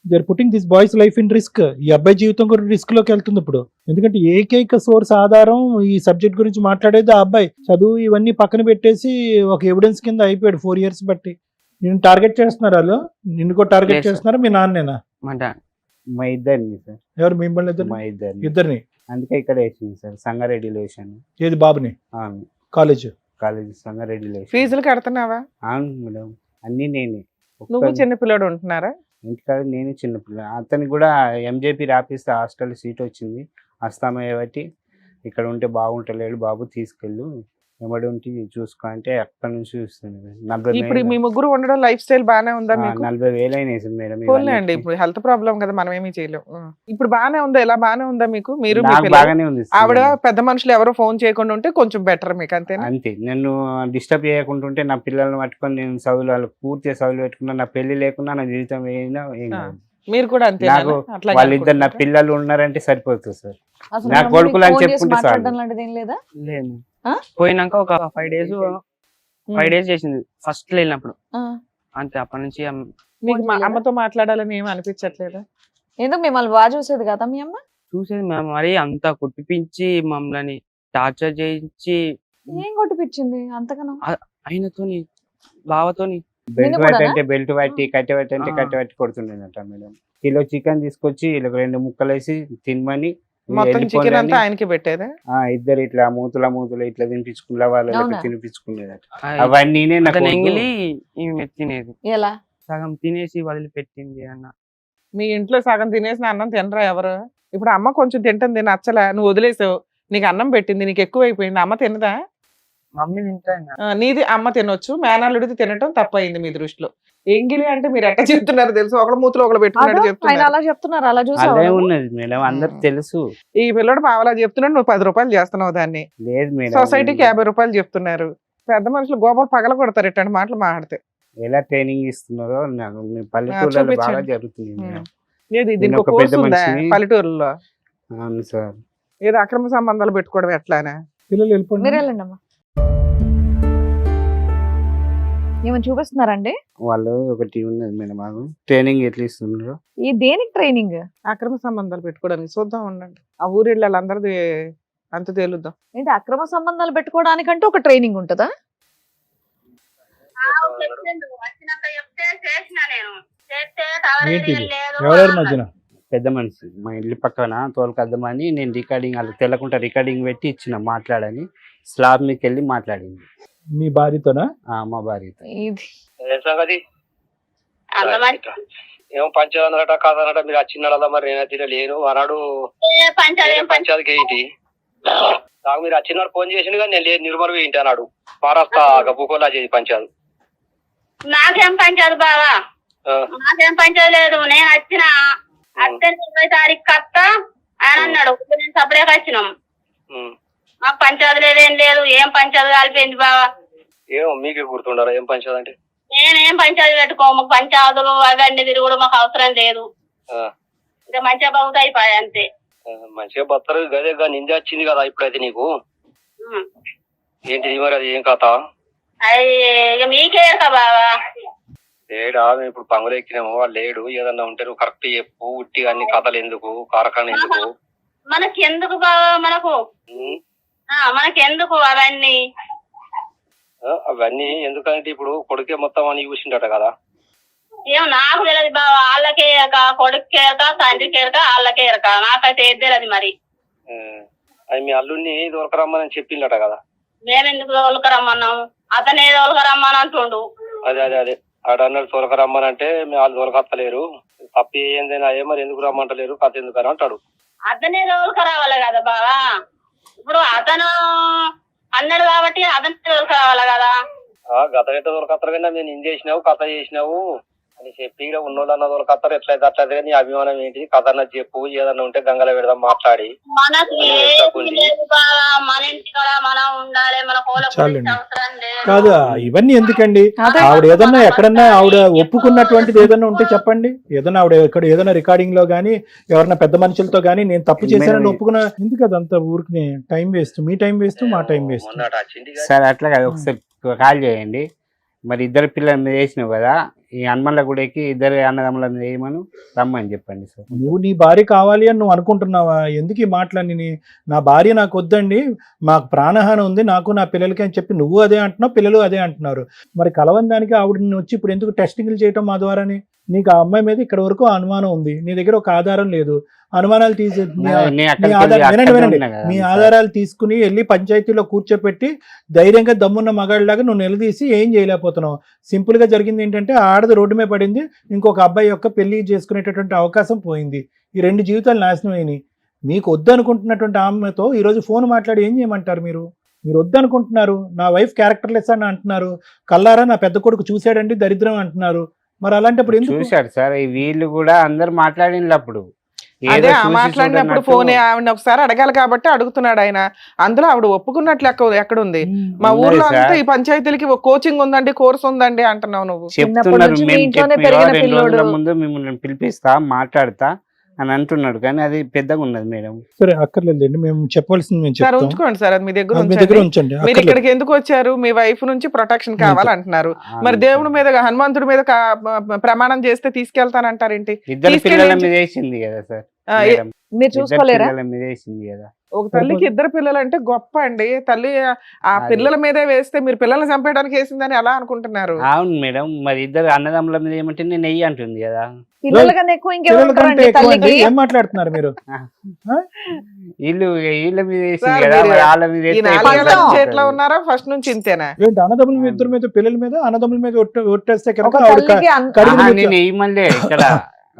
they are putting this boys life in risk. ఈ అబ్బాయి జీవితం కూడా రిస్క్ లోకి వెళ్తుంది ఇప్పుడు. ఎందుకంటే ఏకైక సోర్స్ ఆధారం ఈ సబ్జెక్ట్ గురించి మాట్లాడేది ఆ అబ్బాయి. చదువు ఇవన్నీ పక్కన పెట్టేసి ఒక ఎవిడెన్స్ కింద అయిపోయాడు 4 years బట్టి. నిన్ను టార్గెట్ చేస్తున్నారు వాళ్ళు, నిన్ను కూడా టార్గెట్ Yes, sir. చేస్తున్నారా మీ నాన్నేనా? మా డాడ్ మా ఇద్దరిని సార్, ఎవరు మిమ్మల్ని ఇద్దరు? మా ఇద్దరిని. ఇద్దరిని. అందుకే ఇక్కడ వేసింది సార్, సంగారెడ్డిలో వేసాను. ఏది బాబుని? కాలేజ్. కాలేజ్ సంగారెడ్డిలో వేసాను. ఫీజులు కడుతున్నావా? అవును మేడం, అన్ని నేనే. నువ్వు చిన్న పిల్లడు ఉంటున్నారా? ఇంటికాడ నేను చిన్నపిల్ల. అతనికి కూడా ఎంజేపీ రాపిస్తే హాస్టల్ సీట్ వచ్చింది, వస్తామయ్య బట్టి ఇక్కడ ఉంటే బాగుంటలేడు బాబు, తీసుకెళ్ళు ఎవడు ఉంటే చూసుకో అంటే అక్కడ నుంచి చూస్తుంది. ఇప్పుడు మీ ముగ్గురు ఉండడం లైఫ్ స్టైల్ బానే ఉందా మీకు? 40,000 అయినాయి సార్ మేడం. పోన్లే అండి, ఇప్పుడు హెల్త్ ప్రాబ్లం కదా, మనం ఏమీ చేయలేం. ఇప్పుడు బానే ఉందా? ఎలా బానే ఉందా మీకు? మీరు మీ నాకు పిల్లలు? బాగానే ఉంది సార్. ఆవిడ పెద్ద మనుషులు ఎవరో ఫోన్ చేయకుండా ఉంటే కొంచెం బెటర్ మీకు, అంతేనా? అంతే, నన్ను డిస్టర్బ్ చేయకుండా ఉంటే నా పిల్లల్ని పట్టుకొని నేను చదువులు వాళ్ళు పూర్తిగా చదువులు పెట్టుకున్నా, నా పెళ్లి లేకుండా నా జీవితం ఏం కాదు. మీరు కూడా అంతే? నాకు వాళ్ళిద్దరు నా పిల్లలు ఉన్నారంటే సరిపోతుంది సార్. అసలు నా మీ కొడుకులు అని ఫోన్ చేసి చెప్పుకుంటే చాలు. మాట్లాడడం లాంటిది ఏం లేదా? లేదు. ఆ? పోయినాక ఒక 5 days చేసింది ఫస్ట్ వెళ్ళినప్పుడు, ఆ. అంతే. అప్పటి నుంచి మీకు ఫోన్ చేయలేదా? అమ్మతో మాట్లాడాలని ఏమి అనిపించట్లేదా? ఎందుకు మిమ్మల్ని బాగా చూసేది కదా మీ అమ్మ? చూసేది మేము మరి అంతా కుట్టిపించి మమ్మల్ని టార్చర్ చేయించి ఏం కొట్టిపించింది అంతగానో? ఆయనతోని బావతోని బెల్ట్ నిన్ను పట్టి కూడానా? అంటే బెల్ట్ పట్టి, కట్టె పట్టి అంటే ఆ. కట్టె పట్టి కొడుతుండేనట మేడం. కిలో చికెన్ తీసుకొచ్చి వీళ్ళకి 2 ముక్కలు వేసి తినమని మొత్తం చికెన్ వెళ్ళిపోండి అంతా అని, ఆయనకి పెట్టేదా? ఇద్దరు ఇట్లా మూతుల ఇట్లా తినిపించుకున్న వాళ్ళు అవునా? తినిపించుకునేదట. అవన్నీ నాకు అతను వద్దు. ఎంగిలి ఈమె తినేది, ఎలా? సగం తినేసి వదిలిపెట్టింది అన్న. మీ ఇంట్లో సగం తినేసిన అన్నం తినరా ఎవరు? ఇప్పుడు అమ్మ కొంచెం తింటుంది నచ్చలే, నువ్వు వదిలేసావు, నీకు అన్నం పెట్టింది, నీకు ఎక్కువ అయిపోయింది, అమ్మ తినదా? మమ్మీ తింటా. నీది అమ్మ తినొచ్చు, మేనల్లుడిది తినటం తప్పయింది మీ దృష్టిలో. ఎంగిలి అంటే మీరు ఎట్లా చెప్తున్నారు తెలుసు, ఒకళ్ళ మూతులు ఒకళ్ళు పెట్టుకున్నట్టు ఆయన చెప్తున్నారు. అలా చెప్తున్నారు, అలా అదే చూసావు ఉన్నది మేడం, అందరికి తెలుసు. ఈ పిల్లడు పావలా చెప్తున్నాడు, నువ్వు 10 రూపాయలు చేస్తున్నావు దాన్ని. లేదు మేడం, సొసైటీకి 50 రూపాయలు చెప్తున్నారు. పెద్ద మనుషులు గోపాలు పగల కొడతారు ఇట్లాంటి మాటలు మాట్లాడితే. ఎలా ట్రైనింగ్ ఇస్తున్నారో నాకు మీ పల్లెటూళ్ళలో బాగా చూపించండి. జరుగుతుంది మేడం. ఏది నేను దీనికి ఒక కోర్సు పెద్ద ఉందా మనిషిని. పల్లెటూరులో? అవును సార్. ఏదో అక్రమ సంబంధాలు పెట్టుకోవడం ఎట్లానే? పిల్లలు వెళ్ళిపోండి. మీరు వెళ్ళండి అమ్మా. ఏమైనా చూపిస్తున్నారండి? వాళ్ళు ఒకటి ఉన్నది మేడం, మాకు ట్రైనింగ్ ఎట్లా ఇస్తున్నారు. ఈ దేనికి ట్రైనింగ్? అక్రమ సంబంధాలు పెట్టుకోవడానికి. చూద్దాం ఉండండి, ఆ ఊరిళ్ళ వాళ్ళందరిది అంత తేలుద్దాం. ఏంటి అక్రమ సంబంధాలు పెట్టుకోవడానికంటే ఒక ట్రైనింగ్ ఉంటుందా? వచ్చినాక చెప్తే చేసిన నేను చేస్తే టవర్ ఏంటి ఏరియా ఇది? లేదు ఎవరెవరి అన్నారు. మధ్యన? పెద్ద మనిషి మా ఇల్లు పక్కన తోలుకద్దామని నేను రికార్డింగ్ వాళ్ళకి తెల్లకుండా రికార్డింగ్ పెట్టి ఇచ్చిన మాట్లాడని. స్లాబ్ మీకు వెళ్ళి మాట్లాడింది మీ భార్యతోనా? మా భార్యతో. ఇది సంగతి అంత మంచి ఏమో పంచాయతీ కాదనట, మీరు వచ్చినాడా? మరి నేనైతే లేను అన్నాడు. పంచాయతీ పంచాయతీకి ఏంటి నాకు మీరు వచ్చినాడు ఫోన్ చేసిండు కానీ నేను లేదు, నిర్మల్ ఏంటి అన్నాడు. మహారాష్ట్ర గబ్బుకోలా చేసి పంచాయతీ. నాకేం పంచాయతీ బావా, నాకేం పంచాయతీ లేదు. నేను వచ్చిన అత్తే 20 తారీఖు కత్త అని అన్నాడు. నేను సపరేట్ వచ్చినాం. మాకు పంచాయతీ లేదేం లేదు. ఏం పంచాయతీ కలిపింది బావా? ఏమో మీకే గుర్తుండారా ఏం పంచాయతీ అంటే? నేనేం పంచాయతీ పెట్టుకో, మాకు పంచాయతీలు అవన్నీ తిరుగుడు మాకు అవసరం లేదు. ఇంకా మంచిగా బాగుతా అయిపోయాయి అంతే. మంచిగా బత్తరు గదే నింద వచ్చింది కదా ఇప్పుడైతే నీకు. ఏంటిది మరి అది ఏం కథ? అది ఇక మీకే కదా బావా. లేడా మేము ఇప్పుడు పంగులు ఎక్కినాము, వాడు లేడు. ఏదన్నా ఉంటే నువ్వు కరెక్ట్ చెప్పు. ఉట్టి అన్ని కథలు ఎందుకు, కారకాన్ని ఎందుకు? మనకెందుకు బావా, మనకెందుకు అవన్నీ? అవన్నీ ఎందుకంటే ఇప్పుడు కొడుకే మొత్తం అని చూసిండట కదా. ఏం నాకు తెలియదు బావా, వాళ్ళకే ఎరక, కొడుకు ఎరక, తండ్రికి ఎరక, వాళ్ళకే ఎరక. నాకైతే ఏది తెలియదు మరి. అది మీ అల్లుడిని దొరకరమ్మని చెప్పిండట కదా. మేమెందుకు తోలుకరమ్మన్నాము, అతనే తోలుకరమ్మని అంటుండు. అదే అదే అదే ఆడ అన్నాడు తోలకరమ్మని అంటే వాళ్ళు దొరకత్తలేరు, తప్పి ఏందైనా అయ్యే మరి ఎందుకు రమ్మంటలేరు, కథ ఎందుకు అని అంటాడు. అతనే తోలుకరావాలి కదా బావా. ఇప్పుడు అతను అన్నాడు కాబట్టి అతనే తోలుకరావాలి కదా. గత గట్ట దొరకత్తరు కానీ నేను ఇన్ చేసినావు కథ చేసినావు అని చెప్పి ఉన్నోళ్ళు అన్న దొరకత్తరు. ఎట్లయితే అట్లయితే నీ అభిమానం ఏంటి, కథ అన్న చెప్పు. ఏదన్నా ఉంటే గంగలో పెడదాం మాట్లాడి. మనకి ఏది లేదు బావా, మన ఇంటి కూడా మనం ఉండాలి, మన కోల చాలండి. అవసరం లేదు. కాదు ఇవన్నీ ఎందుకండి? ఆవిడ ఏదన్నా ఎక్కడన్నా ఆవిడ ఒప్పుకున్నటువంటిది ఏదన్నా ఉంటే చెప్పండి. ఏదన్నా ఆవిడ ఎక్కడ ఏదైనా రికార్డింగ్ లో గానీ ఎవరన్నా పెద్ద మనుషులతో గానీ నేను తప్పు చేశానని ఒప్పుకున్నా. ఎందుకు అదంతా ఊరికి టైం వేస్ట్, మీ టైం వేస్ట్, మా టైం వేస్ట్. మొన్నట వచ్చింది సార్ అట్లా కాదు, ఒకసారి కాల్ చేయండి. మరి ఇద్దరు పిల్లల మీద వేసినావు కదా, ఈ హనుమన్ల గుడికి ఇద్దరు అన్నదమ్ముల మీద వేయమని రమ్మని చెప్పండి సార్. నువ్వు నీ భార్య కావాలి అని నువ్వు అనుకుంటున్నావా? ఎందుకు ఈ మాటలన్నీ? నా భార్య నాకు వద్దండి, మాకు ప్రాణహాని ఉంది నాకు నా పిల్లలకి అని చెప్పి నువ్వు అదే అంటున్నావు, పిల్లలు అదే అంటున్నారు. మరి కలవని దానికి ఆవిడని వచ్చి ఇప్పుడు ఎందుకు టెస్టింగ్లు చేయటం మా ద్వారాని? నీకు ఆ అమ్మాయి మీద ఇక్కడ వరకు అనుమానం ఉంది, నీ దగ్గర ఒక ఆధారం లేదు. అనుమానాలు తీసే మీ ఆధారాలు తీసుకుని వెళ్ళి పంచాయతీలో కూర్చోపెట్టి ధైర్యంగా దమ్మున్న మగాళ్ళలాగా నువ్వు నిలదీసి ఏం చేయలేకపోతున్నావు. సింపుల్ గా జరిగింది ఏంటంటే ఆడది రోడ్డు మీద పడింది, ఇంకొక అబ్బాయి యొక్క పెళ్లి చేసుకునేటటువంటి అవకాశం పోయింది. ఈ 2 జీవితాలు నాశనం అయినాయి. మీకు వద్దనుకుంటున్నటువంటి ఆమెతో ఈరోజు ఫోన్ మాట్లాడి ఏం చేయమంటారు? మీరు వద్దనుకుంటున్నారు. నా వైఫ్ క్యారెక్టర్లెస్ అని అంటున్నారు. కల్లారా నా పెద్ద కొడుకు చూశాడండి దరిద్రం అంటున్నారు. మరి అలాంటప్పుడు ఎందుకు? చూశాడు సార్, వీళ్ళు కూడా అందరు మాట్లాడిన అప్పుడు అదే మాట్లాడినప్పుడు ఫోనే ఆవిడ ఒకసారి అడగాలి కాబట్టి అడుగుతున్నాడు ఆయన. అందులో ఆవిడ ఒప్పుకున్నట్లు ఎక్కడుంది? మా ఊర్లో అంతా ఈ పంచాయతీలకి కోచింగ్ ఉందండి, కోర్స్ ఉందండి అంటున్నావు నువ్వు. చెప్తున్నారు. ముందు మిమ్మల్ని పిలిపిస్తా మాట్లాడతా అని అంటున్నాడు, కానీ అది పెద్దగా ఉన్నది మేడం. సరే అక్కర్లేదండి, మేము చెప్పవలసింది మేము సార్ చెప్తాం. ఉంచుకోండి సార్, అది మీ దగ్గర అది మీ దగ్గర ఉంచండి. ఉంచండి. మీరు అక్కర్లేదు. ఇక్కడికి ఎందుకు వచ్చారు? మీ వైఫ్ నుంచి ప్రొటెక్షన్ కావాలంటున్నారు. మరి దేవుడి మీద హనుమంతుడి మీద ప్రమాణం చేస్తే తీసుకెళ్తానంటారేంటి? ఇద్దరు పిల్లల మీద వేసింది కదా సార్ మేడం. మీరు చూసుకోలేరా? పిల్లల మీద వేసింది కదా. ఒక తల్లికి 2 పిల్లలు అంటే గొప్ప అండి. తల్లి ఆ పిల్లల మీదే వేస్తే మీరు పిల్లల్ని చంపేయడానికి వేసిందని ఎలా అనుకుంటున్నారు? అవును మేడం, మరి ఇద్దరు అన్నదమ్ముల మీద ఏమంటే నేను వెయ్యి అంటుంది కదా. పిల్లల కన్నా ఎక్కువ ఇంకెవరు పిల్లల కంటే ఉంటారండి ఎక్కువ అంటే తల్లికి? ఏం మాట్లాడుతున్నారు మీరు? వీళ్ళ మీద వేసింది సార్, కదా, మీరు మరి వాళ్ళ మీద ఈ వేస్తే 4 ఏళ్ల నుంచి ఎట్లా ఎట్లా ఉన్నారా? ఫస్ట్ నుంచి ఇంతేనా? ఏంటి అన్నదమ్ముల మీద ఇద్దరి మీద పిల్లల మీద అన్నదమ్ముల మీద ఒట్టేస్తే ఒక కనుక ఆవిడ తల్లికి కడిగిన నేను వేయమలే ఇక్కడ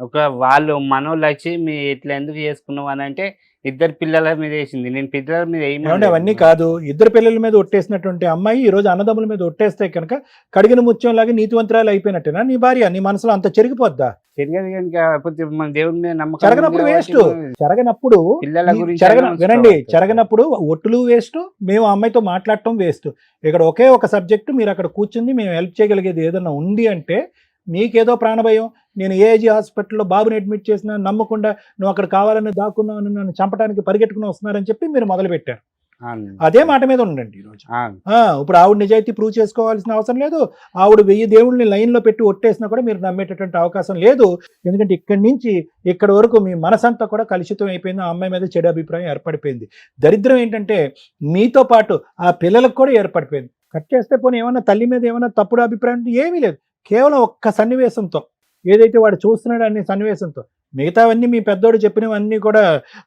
ఒక వాళ్ళు మనోళ్ళు వచ్చి మీ ఇట్లా ఎందుకు చేసుకున్నావు అని అంటే ఇద్దరు పిల్లల మీద వేసింది. నేను పిల్లల మీద ఏమంటే అవన్నీ కాదు, ఇద్దరు పిల్లల మీద ఒట్టేసినటువంటి అమ్మాయి ఈ రోజు అన్నదమ్ముల మీద ఒట్టేస్తే కనుక కడిగిన ముత్యం లాగా నీతివంతురాలు అయిపోయినట్టేనా నీ భార్య? నీ మనసులో అంత చెరిగిపోద్దా? తిరిగేది కాకపోతే మన దేవుడి మీద నమ్మకం చెరగనప్పుడు ఉంది వేస్ట్. కాబట్టి చెరగనప్పుడు పిల్లల గురించి వినండి, ఆలోచించుకోవాలి. చెరగనప్పుడు ఒట్టులు వేస్ట్, మేము ఆ అమ్మాయితో మాట్లాడటం వేస్ట్. ఇక్కడ ఒకే ఒక సబ్జెక్టు, మీరు అక్కడ కూర్చుంది మేము హెల్ప్ చేయగలిగేది ఏదైనా ఉంది అంటే మీకేదో ప్రాణభయం. నేను ఏజీ హాస్పిటల్లో బాబుని అడ్మిట్ చేసినా నమ్మకుండా నువ్వు అక్కడ కావాలని దాక్కున్నావు, నన్ను చంపడానికి పరిగెట్టుకుని వస్తున్నారని చెప్పి మీరు మొదలు పెట్టారు. అవును. అదే మాట మీద ఉండండి ఈరోజు. అవును. ఇప్పుడు ఆవిడ నిజాయితీ ప్రూవ్ చేసుకోవాల్సిన అవసరం లేదు. ఆవిడ 1000 దేవుళ్ళని లైన్లో పెట్టి ఒట్టేసినా కూడా మీరు నమ్మేటటువంటి అవకాశం లేదు. ఎందుకంటే ఇక్కడి నుంచి ఇక్కడి వరకు మీ మనసంతా కూడా కలుషితం అయిపోయింది. ఆ అమ్మాయి మీద చెడు అభిప్రాయం ఏర్పడిపోయింది. దరిద్రం ఏంటంటే మీతో పాటు ఆ పిల్లలకు కూడా ఏర్పడిపోయింది. కట్ చేస్తే పోనీ ఏమన్నా తల్లి మీద ఏమన్నా తప్పుడు అభిప్రాయం అంటే ఏమీ లేదు. కేవలం ఒక్క సన్నివేశంతో, ఏదైతే వాడు చూస్తున్నాడు అనే సన్నివేశంతో, మిగతావన్నీ మీ పెద్దోడు చెప్పినవన్నీ కూడా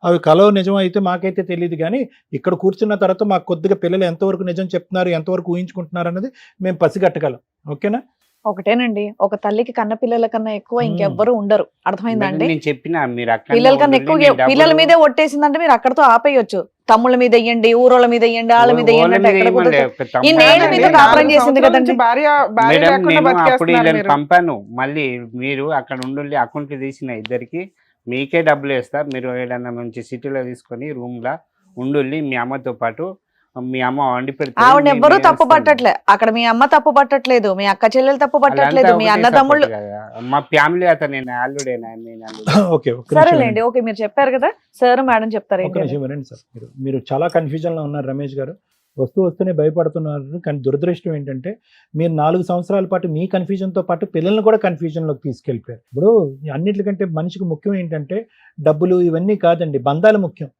అవి కలో నిజం అయితే మాకైతే తెలియదు. కానీ ఇక్కడ కూర్చున్న తర్వాత మాకు కొద్దిగా పిల్లలు ఎంతవరకు నిజం చెప్తున్నారు, ఎంతవరకు ఊహించుకుంటున్నారు అన్నది మేము పసిగట్టగలం. ఓకేనా? ఒకటేనండి, ఒక తల్లికి కన్న పిల్లల కన్నా ఎక్కువ ఇంకెవ్వరు ఉండరు. అర్థమైందండి? నేను చెప్పిన మీరు అక్కడ పిల్లల కన్నా ఎక్కువ పిల్లల మీదే ఒట్టేసిందంటే మీరు అక్కడతో ఆపేయొచ్చు. తమ్ముళ్ళ మీద వెయ్యండి, ఊరోళ్ళ మీద వెయ్యండి, వాళ్ళ మీద వెయ్యండి అంటే ఎక్కడ కుదురుతుంది? ఇన్నేళ్ళు మీతో కాపురం చేసింది కదండి. భార్య మేడం లేకుండా నేను అప్పుడు బతికేస్తున్నారు వీళ్ళని మీరు. పంపాను. మళ్ళీ మీరు అక్కడ ఉండి అకౌంట్ తీసిన ఇద్దరికి మీకే డబ్బులు వేస్తా, మీరు ఏదైనా మంచి సిటీలో తీసుకొని రూమ్ లా ఉండి మీ అమ్మతో పాటు మీ అమ్మ వండి పెడితే ఆవిడ ఎవ్వరూ తప్పు పట్టట్లే. అక్కడ మీ అమ్మ తప్పు పట్టట్లేదు, మీ అక్క చెల్లెలు తప్పు పట్టట్లేదు, మీ అన్నదమ్ముళ్ళు. మా ఫ్యామిలీ అతను నేను అల్లుడే. ఓకే, సరేలేండి, ఓకే మీరు చెప్పారు కదా సార్, మేడం చెప్తారు ఒక నిమిషం వినండి సార్. మీరు చాలా కన్ఫ్యూజన్లో ఉన్నారు రమేష్ గారు. వస్తూనే భయపడుతున్నారు. కానీ దురదృష్టం ఏంటంటే మీరు 4 సంవత్సరాల పాటు మీ కన్ఫ్యూజన్తో పాటు పిల్లల్ని కూడా కన్ఫ్యూజన్లోకి తీసుకెళ్ళిపోయారు. ఇప్పుడు అన్నిటికంటే మనిషికి ముఖ్యం ఏంటంటే డబ్బులు ఇవన్నీ కాదండి, బంధాలు ముఖ్యం.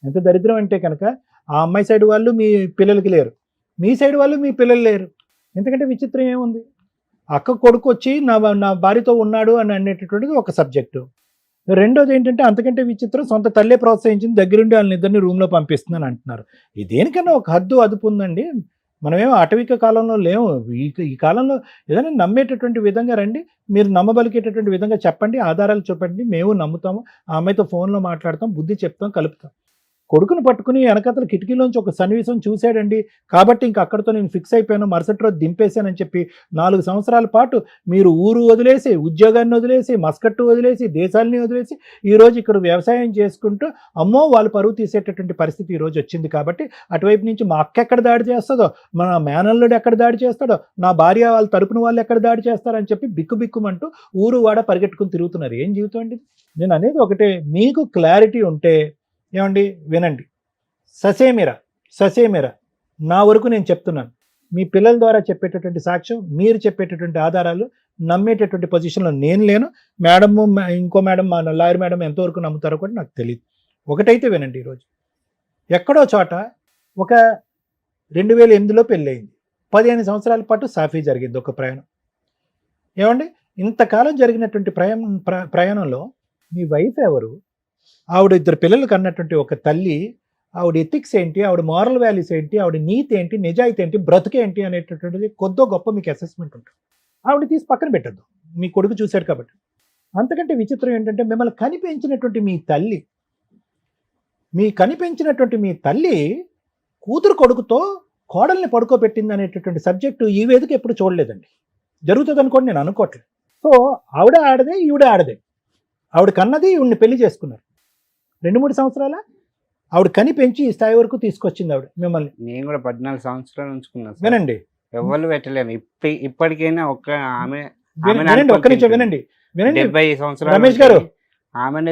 ఎంత దరిద్రం అంటే కనుక ఆ అమ్మాయి సైడ్ వాళ్ళు మీ పిల్లలకి లేరు, మీ సైడ్ వాళ్ళు మీ పిల్లలు లేరు. ఎందుకంటే విచిత్రం ఏముంది? అక్క కొడుకు వచ్చి నా భార్యతో ఉన్నాడు అని అనేటటువంటిది ఒక సబ్జెక్టు. రెండోది ఏంటంటే అంతకంటే విచిత్రం, సొంత తల్లే ప్రోత్సహించింది, దగ్గరుండి వాళ్ళని ఇద్దరిని రూమ్లో పంపిస్తుందని అంటున్నారు. దేనికన్నా ఒక హద్దు అదుపు ఉందండి. మనమేమో అటవిక కాలంలో లేవు. ఈ కాలంలో ఏదైనా నమ్మేటటువంటి విధంగా రండి, మీరు నమ్మబలికేటటువంటి విధంగా చెప్పండి, ఆధారాలు చూపండి, మేము నమ్ముతాము. ఆ అమ్మాయితో ఫోన్లో మాట్లాడతాం, బుద్ధి చెప్తాం, కలుపుతాం. కొడుకును పట్టుకుని వెనకతల కిటికీలోంచి ఒక సన్నివేశం చూశాడండి కాబట్టి ఇంక అక్కడితో నేను ఫిక్స్ అయిపోయాను, మరుసటి రోజు దింపేశానని చెప్పి 4 సంవత్సరాల పాటు మీరు ఊరు వదిలేసి, ఉద్యోగాన్ని వదిలేసి, మస్కట్టు వదిలేసి, దేశాలని వదిలేసి ఈరోజు ఇక్కడ వ్యవసాయం చేసుకుంటూ అమ్మో వాళ్ళు పరువు తీసేటటువంటి పరిస్థితి ఈరోజు వచ్చింది. కాబట్టి అటువైపు నుంచి మా అక్క ఎక్కడ దాడి చేస్తుందో, మన మేనల్లుడు ఎక్కడ దాడి చేస్తాడో, నా భార్య వాళ్ళ తరపున వాళ్ళు ఎక్కడ దాడి చేస్తారని చెప్పి బిక్కుబిక్కుమంటూ ఊరు వాడ పరిగెట్టుకుని తిరుగుతున్నారు. ఏం జీవితం అండి? నేను అనేది ఒకటే, మీకు క్లారిటీ ఉంటే ఏమండి వినండి. ససేమిరా నా వరకు నేను చెప్తున్నాను. మీ పిల్లల ద్వారా చెప్పేటటువంటి సాక్ష్యం, మీరు చెప్పేటటువంటి ఆధారాలు నమ్మేటటువంటి పొజిషన్లో నేను లేను. మేడము ఇంకో మేడం, మా లాయర్ మేడం ఎంతవరకు నమ్ముతారో కూడా నాకు తెలియదు. ఒకటైతే వినండి, ఈరోజు ఎక్కడో చోట ఒక 2008లో పెళ్ళయింది, 15 సంవత్సరాల పాటు సాఫీ జరిగింది ఒక ప్రయాణం. ఏమండి ఇంతకాలం జరిగినటువంటి ప్రయాణంలో మీ వైఫ్ ఎవరు, ఆవిడ 2 పిల్లలకు అన్నటువంటి ఒక తల్లి, ఆవిడ ఎథిక్స్ ఏంటి, ఆవిడ మారల్ వాల్యూస్ ఏంటి, ఆవిడ నీతి ఏంటి, నిజాయితీ ఏంటి, బ్రతుకేంటి అనేటటువంటిది కొద్దో గొప్ప మీకు అసెస్మెంట్ ఉంటుంది. ఆవిడ తీసి పక్కన పెట్టద్దు, మీ కొడుకు చూశాడు కాబట్టి. అంతకంటే విచిత్రం ఏంటంటే మిమ్మల్ని కనిపించినటువంటి మీ తల్లి కూతురు కొడుకుతో కోడల్ని పడుకోబెట్టింది అనేటటువంటి సబ్జెక్టు ఈ వేదిక ఎప్పుడు చూడలేదండి. జరుగుతుంది అనుకోండి, నేను అనుకోవట్లేదు. సో ఆవిడ ఆడదే, ఈవిడ ఆడదే. ఆవిడ కన్నది, ఈవిడిని పెళ్లి చేసుకున్నారు. 2-3 సంవత్సరాల ఆవిడ కని పెంచి ఈ స్థాయి వరకు తీసుకొచ్చింది ఆవిడ మిమ్మల్ని. నేను కూడా 14 సంవత్సరాలు ఉంచుకున్నాను. వినండి, ఎవరు పెట్టలేను. ఇప్పటికైనా ఒక్క ఆమె వినండి, ఒక్క నిమిషం వినండి. 70 సంవత్సరాలు రమేష్ గారు,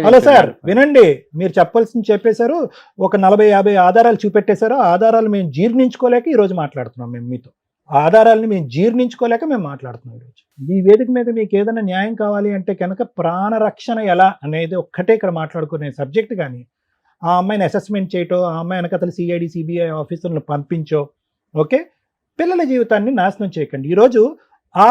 హలో సార్, వినండి. మీరు చెప్పాల్సింది చెప్పేశారు, ఒక 40-50 ఆధారాలు చూపెట్టేశారు. ఆధారాలు మేము జీర్ణించుకోలేక ఈరోజు మాట్లాడుతున్నాం. మేము మీతో ఆధారాలని మేము జీర్ణించుకోలేక మేము మాట్లాడుతున్నాం ఈరోజు. ఈ వేదిక మీద మీకు ఏదైనా న్యాయం కావాలి అంటే కనుక ప్రాణరక్షణ ఎలా అనేది ఒక్కటే ఇక్కడ మాట్లాడుకునే సబ్జెక్ట్. కానీ ఆ అమ్మాయిని అసెస్మెంట్ చేయటో, ఆ అమ్మాయి వెనకతలు సిఐడి సిబిఐ ఆఫీసర్లను పంపించో, ఓకే, పిల్లల జీవితాన్ని నాశనం చేయకండి. ఈరోజు ఆ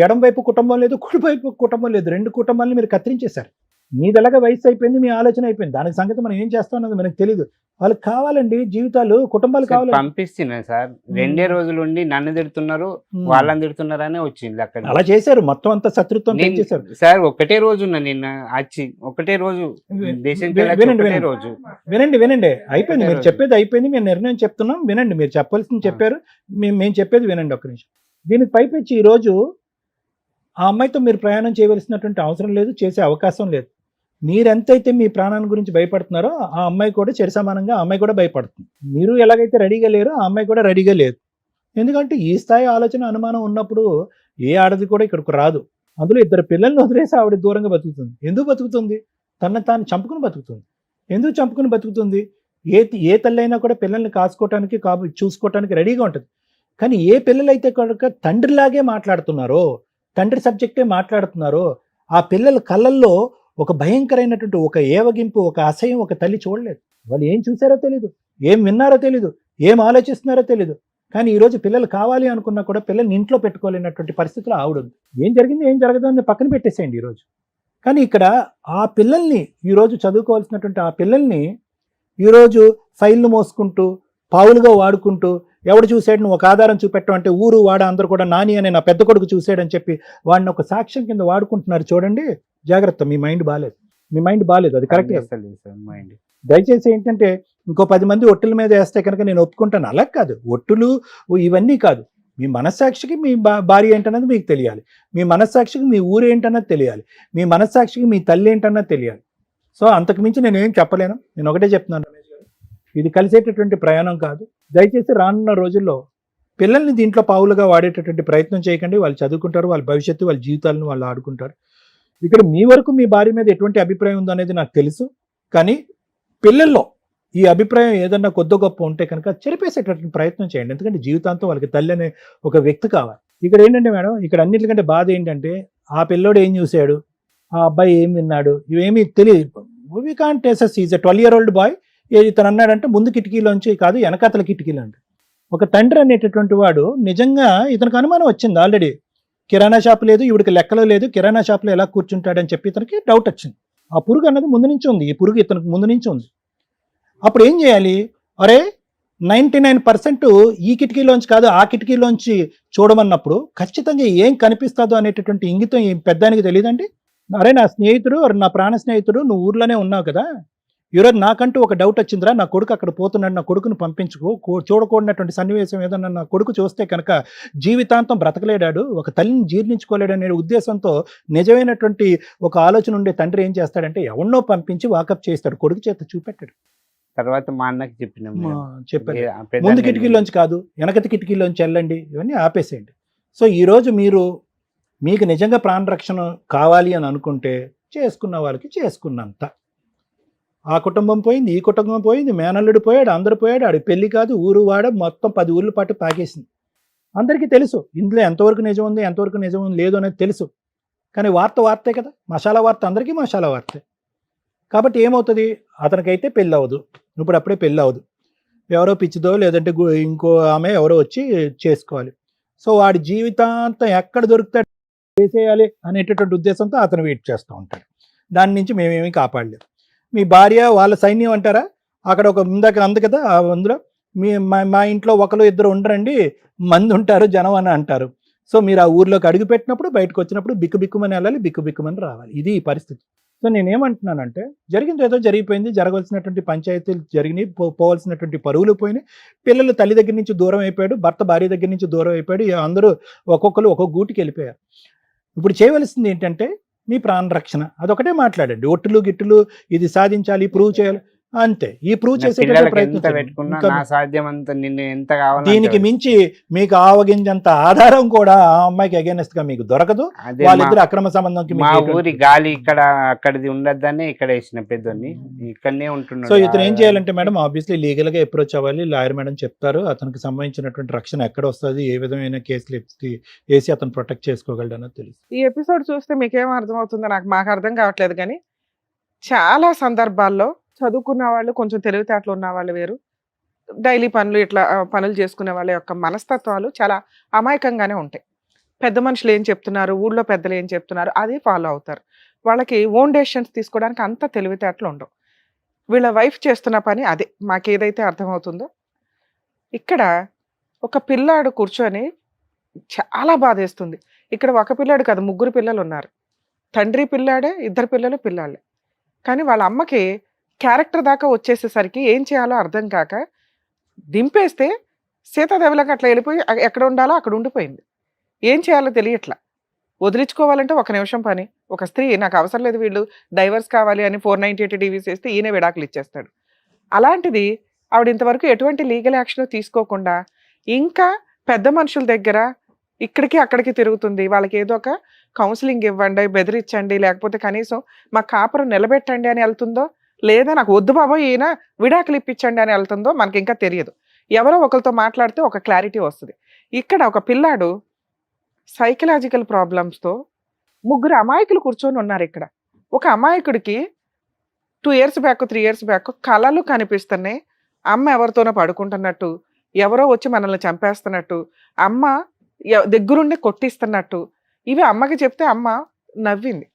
ఎడం వైపు కుటుంబం లేదు, కుడి వైపు కుటుంబం లేదు, 2 కుటుంబాలని మీరు కత్తిరించేశారు. మీదలాగా వయసు అయిపోయింది, మీ ఆలోచన అయిపోయింది, దానికి సంగతి మనం ఏం చేస్తాం అన్నది మనకు తెలియదు. వాళ్ళకి కావాలండి జీవితాలు, కుటుంబాలు సార్ కావాలి. పంపిస్తున్నా సార్, 2 రోజులు ఉండి నన్ను తిడుతున్నారు వాళ్ళని తిడుతున్నారనే వచ్చింది అక్కడ. అలా చేశారు, మొత్తం అంతా శత్రుత్వం పెంచేశారు. సార్ ఒకటే రోజు ఉన్నా నిన్న వచ్చి, ఒకటే రోజు దేశానికి వెళ్ళొచ్చి వినండి, ఒకటే వినండి. రోజు. వినండి అయిపోయింది, మీరు రోజు. చెప్పేది అయిపోయింది, మేము నిర్ణయం చెప్తున్నాం వినండి. మీరు చెప్పాల్సింది చెప్పారు, మేము చెప్పేది వినండి ఒక్క నిమిషం. దీనికి పైపెచ్చి ఈ రోజు ఆ అమ్మాయితో మీరు ప్రయాణం చేయవలసినటువంటి అవసరం లేదు, చేసే అవకాశం లేదు. మీరెంతైతే మీ ప్రాణాన్ని గురించి భయపడుతున్నారో ఆ అమ్మాయి కూడా సమానంగా ఆ అమ్మాయి కూడా భయపడుతుంది. మీరు ఎలాగైతే రెడీగా లేరో ఆ అమ్మాయి కూడా రెడీగా లేదు. ఎందుకంటే ఈ స్థాయి ఆలోచన అనుమానం ఉన్నప్పుడు ఏ ఆడది కూడా ఇక్కడికి రాదు. అందులో 2 పిల్లల్ని వదిలేసి ఆవిడ దూరంగా బతుకుతుంది. ఎందుకు బతుకుతుంది? తనను తాను చంపుకుని బతుకుతుంది. ఎందుకు చంపుకుని బతుకుతుంది? ఏ తల్లి అయినా కూడా పిల్లల్ని కాసుకోవటానికి చూసుకోవటానికి రెడీగా ఉంటుంది. కానీ ఏ పిల్లలైతే కనుక తండ్రిలాగే మాట్లాడుతున్నారో, తండ్రి సబ్జెక్టే మాట్లాడుతున్నారో, ఆ పిల్లల కళ్ళల్లో ఒక భయంకరమైనటువంటి ఒక ఏవగింపు, ఒక అసహ్యం ఒక తల్లి చూడలేదు. వాళ్ళు ఏం చూసారో తెలీదు, ఏం విన్నారో తెలీదు, ఏం ఆలోచిస్తున్నారో తెలీదు. కానీ ఈరోజు పిల్లలు కావాలి అనుకున్నా కూడా పిల్లల్ని ఇంట్లో పెట్టుకోలేనటువంటి పరిస్థితులు ఆవిడుంది. ఏం జరిగింది ఏం జరగదు అని పక్కన పెట్టేసేయండి ఈరోజు. కానీ ఇక్కడ ఆ పిల్లల్ని ఈరోజు చదువుకోవాల్సినటువంటి ఆ పిల్లల్ని ఈరోజు ఫైళ్ళు మోసుకుంటూ పావులుగా వాడుకుంటూ, ఎవడు చూసాడు నువ్వు ఒక ఆధారం చూపెట్టడం అంటే ఊరు వాడ అందరూ కూడా నాని అనే నా పెద్ద కొడుకు చూసాడని చెప్పి వాడిని ఒక సాక్ష్యం కింద వాడుకుంటున్నారు. చూడండి, జాగ్రత్త, మీ మైండ్ బాగాలేదు, అది కరెక్ట్. దయచేసి ఏంటంటే ఇంకో 10 మంది ఒట్టుల మీద వేస్తే కనుక నేను ఒప్పుకుంటాను. అలా కాదు, ఒట్టులు ఇవన్నీ కాదు. మీ మనస్సాక్షికి మీ భార్య ఏంటన్నది మీకు తెలియాలి, మీ మనస్సాక్షికి మీ ఊరు ఏంటన్నది తెలియాలి, మీ మనస్సాక్షికి మీ తల్లి ఏంటన్నది తెలియాలి. సో అంతకు మించి నేను ఏం చెప్పలేను. నేను ఒకటే చెప్తున్నాను రమేష్ గారు, ఇది కలిసేటటువంటి ప్రయాణం కాదు. దయచేసి రానున్న రోజుల్లో పిల్లల్ని దీంట్లో పావులుగా వాడేటటువంటి ప్రయత్నం చేయకండి. వాళ్ళు చదువుకుంటారు, వాళ్ళ భవిష్యత్తు, వాళ్ళ జీవితాలను వాళ్ళు ఆడుకుంటారు. ఇక్కడ మీ వరకు మీ భార్య మీద ఎటువంటి అభిప్రాయం ఉందో అనేది నాకు తెలుసు. కానీ పిల్లల్లో ఈ అభిప్రాయం ఏదన్నా కొద్ది గొప్ప ఉంటే కనుక చెరిపేసేటటువంటి ప్రయత్నం చేయండి. ఎందుకంటే జీవితాంతం వాళ్ళకి తల్లి అనే ఒక వ్యక్తి కావాలి. ఇక్కడ ఏంటంటే మేడం, ఇక్కడ అన్నిటికంటే బాధ ఏంటంటే ఆ పిల్లోడు ఏం చూశాడు, ఆ అబ్బాయి ఏం విన్నాడు, ఇవేమీ తెలియదు. We can't assess. Is a 12-year-old boy. ఇతను అన్నాడంటే ముందు కిటికీలోంచి కాదు వెనకాతల కిటికీలోంచి. ఒక తండ్రి అనేటటువంటి వాడు నిజంగా ఇతనికి అనుమానం వచ్చింది. ఆల్రెడీ కిరాణా షాప్ లేదు, ఇవిడికి లెక్కలో లేదు, కిరాణా షాప్లో ఎలా కూర్చుంటాడని చెప్పి ఇతనికి డౌట్ వచ్చింది. ఆ పురుగు అన్నది ముందు నుంచి ఉంది, ఈ పురుగు ఇతనికి ముందు నుంచి ఉంది. అప్పుడు ఏం చేయాలి? అరే 99% ఈ కిటికీలోంచి కాదు ఆ కిటికీలోంచి చూడమన్నప్పుడు ఖచ్చితంగా ఏం కనిపిస్తుందో అనేటటువంటి ఇంగితం ఈ పెద్దానికి తెలియదండి. అరే నా స్నేహితుడు, నా ప్రాణ స్నేహితుడు, నువ్వు ఊర్లోనే ఉన్నావు కదా, ఈరోజు నాకంటూ ఒక డౌట్ వచ్చిందిరా, నా కొడుకు అక్కడ పోతున్నాడు, నా కొడుకును పంపించుకో, చూడకూడనటువంటి సన్నివేశం ఏదన్నా నా కొడుకు చూస్తే కనుక జీవితాంతం బ్రతకలేడాడు, ఒక తల్లిని జీర్ణించుకోలేడు అనే ఉద్దేశంతో నిజమైనటువంటి ఒక ఆలోచన ఉండే తండ్రి ఏం చేస్తాడంటే ఎవరినో పంపించి వాకప్ చేస్తాడు, కొడుకు చేత చూపెట్టాడు. తర్వాత మా అన్నకి చెప్పినాం, చెప్పారు ముందు కిటికీలోంచి కాదు వెనకటి కిటికీలోంచి వెళ్ళండి, ఇవన్నీ ఆపేసేయండి. సో ఈరోజు మీకు నిజంగా ప్రాణరక్షణ కావాలి అని అనుకుంటే చేసుకున్న వాళ్ళకి చేసుకున్నంత. ఆ కుటుంబం పోయింది, ఈ కుటుంబం పోయింది, మేనల్లుడు పోయాడు, అందరు పోయాడు, ఆడి పెళ్లి కాదు ఊరు వాడ మొత్తం 10 ఊర్ల పాటు పాకేసింది. అందరికీ తెలుసు ఇందులో ఎంతవరకు నిజం ఉంది ఎంతవరకు నిజం లేదు అనేది తెలుసు. కానీ వార్తే కదా, మసాలా వార్త అందరికీ మసాలా వార్తే. కాబట్టి ఏమవుతుంది, అతనికైతే పెళ్ళి అవ్వదు, ఇప్పుడు అప్పుడే పెళ్ళి అవ్వదు, ఎవరో పిచ్చిదో లేదంటే ఇంకో ఆమె ఎవరో వచ్చి చేసుకోవాలి. సో వాడి జీవితాంతం ఎక్కడ దొరుకుతాడు చేసేయాలి అనేటటువంటి ఉద్దేశంతో అతను వెయిట్ చేస్తూ ఉంటాడు. దాని నుంచి మేమేమీ కాపాడలేము. మీ భార్య వాళ్ళ సైన్యం అంటారా, అక్కడ ఒక ఇందాక అంది కదా, అందులో మా ఇంట్లో 1-2 ఉండరండి, మంది ఉంటారు జనం అని అంటారు. సో మీరు ఆ ఊర్లోకి అడుగు పెట్టినప్పుడు బయటకు వచ్చినప్పుడు బిక్కుమని వెళ్ళాలి, బిక్కుమని రావాలి. ఇది ఈ పరిస్థితి. సో నేనేమంటున్నానంటే జరిగింది ఏదో జరిగిపోయింది, జరగాల్సినటువంటి పంచాయతీలు జరిగినాయి, పోవాల్సినటువంటి పరువులు పోయినాయి, పిల్లలు తల్లి దగ్గర నుంచి దూరం అయిపోయాడు, భర్త భార్య దగ్గర నుంచి దూరం అయిపోయాడు, అందరూ ఒక్కొక్కరు ఒక్కొక్క గూటికి వెళ్ళిపోయారు. ఇప్పుడు చేయవలసింది ఏంటంటే మీ ప్రాణరక్షణ, అదొకటే మాట్లాడండి. ఒట్టులు గిట్టులు ఇది సాధించాలి, ప్రూవ్ చేయాలి, అంతే. ఈ ప్రూవ్ చేసే దీనికి మించి మీకు ఆవగింజంత ఆధారం కూడా ఆ అమ్మాయికి అగేనెస్ట్ గా మీకు దొరకదు. వాళ్ళిద్దరు అక్రమ సంబంధంకి మా ఊరి గాలి ఇక్కడ అక్కడిది ఉండద్దని ఇక్కడ వేసిన పెద్దోని ఇక్కడనే ఉంటున్నాడు. సో ఇతను ఏం చేయాలంటే మేడం ఆబ్వియస్లీ లీగల్ గా అప్రోచ్ అవ్వాలి. లాయర్ మేడం చెప్తారు అతనికి సంబంధించినటువంటి రక్షణ ఎక్కడ వస్తుంది, ఏ విధమైన కేసులు వేసి అతను ప్రొటెక్ట్ చేసుకోగలడు అన్నది తెలుసు. ఈ ఎపిసోడ్ చూస్తే మీకేం అర్థమవుతుందో మాకు అర్థం కావట్లేదు. కానీ చాలా సందర్భాల్లో చదువుకున్న వాళ్ళు, కొంచెం తెలివితేటలు ఉన్న వాళ్ళు వేరు, డైలీ పనులు చేసుకునే వాళ్ళ యొక్క మనస్తత్వాలు చాలా అమాయకంగానే ఉంటాయి. పెద్ద మనుషులు ఏం చెప్తున్నారు, ఊళ్ళో పెద్దలు ఏం చెప్తున్నారు, అదే ఫాలో అవుతారు. వాళ్ళకి ఓన్ డెసిషన్స్ తీసుకోవడానికి అంత తెలివితేటలు ఉండవు. వీళ్ళ వైఫ్ చేస్తున్న పని అదే. మాకేదైతే అర్థమవుతుందో ఇక్కడ ఒక పిల్లాడు కూర్చొని చాలా బాధేస్తుంది. ఇక్కడ ఒక పిల్లాడు కాదు, 3 పిల్లలు ఉన్నారు. తండ్రి పిల్లాడే, 2 పిల్లలు పిల్లాళ్ళే. కానీ వాళ్ళ అమ్మకి క్యారెక్టర్ దాకా వచ్చేసేసరికి ఏం చేయాలో అర్థం కాక దింపేస్తే సీతాదేవిలాగా అట్లా వెళ్ళిపోయి ఎక్కడ ఉండాలో అక్కడ ఉండిపోయింది. ఏం చేయాలో తెలియట్లా. వదిలించుకోవాలంటే 1 నిమిషం పని. ఒక స్త్రీ నాకు అవసరం లేదు వీళ్ళు డైవర్స్ కావాలి అని 498 డివిస్ వేస్తే ఈయన విడాకులు ఇచ్చేస్తాడు. అలాంటిది ఆవిడ ఇంతవరకు ఎటువంటి లీగల్ యాక్షన్ తీసుకోకుండా ఇంకా పెద్ద మనుషుల దగ్గర ఇక్కడికి అక్కడికి తిరుగుతుంది. వాళ్ళకి ఏదో ఒక కౌన్సిలింగ్ ఇవ్వండి, బెదిరించండి, లేకపోతే కనీసం మా కాపురం నిలబెట్టండి అని వెళ్తుందో, లేదా నాకు వద్దు బాబోయ్ ఈయన విడాకులు ఇప్పించండి అని వెళ్తుందో మనకి ఇంకా తెలియదు. ఎవరో ఒకరితో మాట్లాడితే ఒక క్లారిటీ వస్తుంది. ఇక్కడ ఒక పిల్లాడు సైకలాజికల్ ప్రాబ్లమ్స్తో 3 అమాయకులు కూర్చొని ఉన్నారు ఇక్కడ. ఒక అమాయకుడికి 2 years బ్యాక్ 3 years బ్యాక్ కళలు కనిపిస్తున్నాయి. అమ్మ ఎవరితోనో పడుకుంటున్నట్టు, ఎవరో వచ్చి మనల్ని చంపేస్తున్నట్టు, అమ్మ దగ్గరుండి కొట్టిస్తున్నట్టు. ఇవి అమ్మకి చెప్తే అమ్మ నవ్వింది.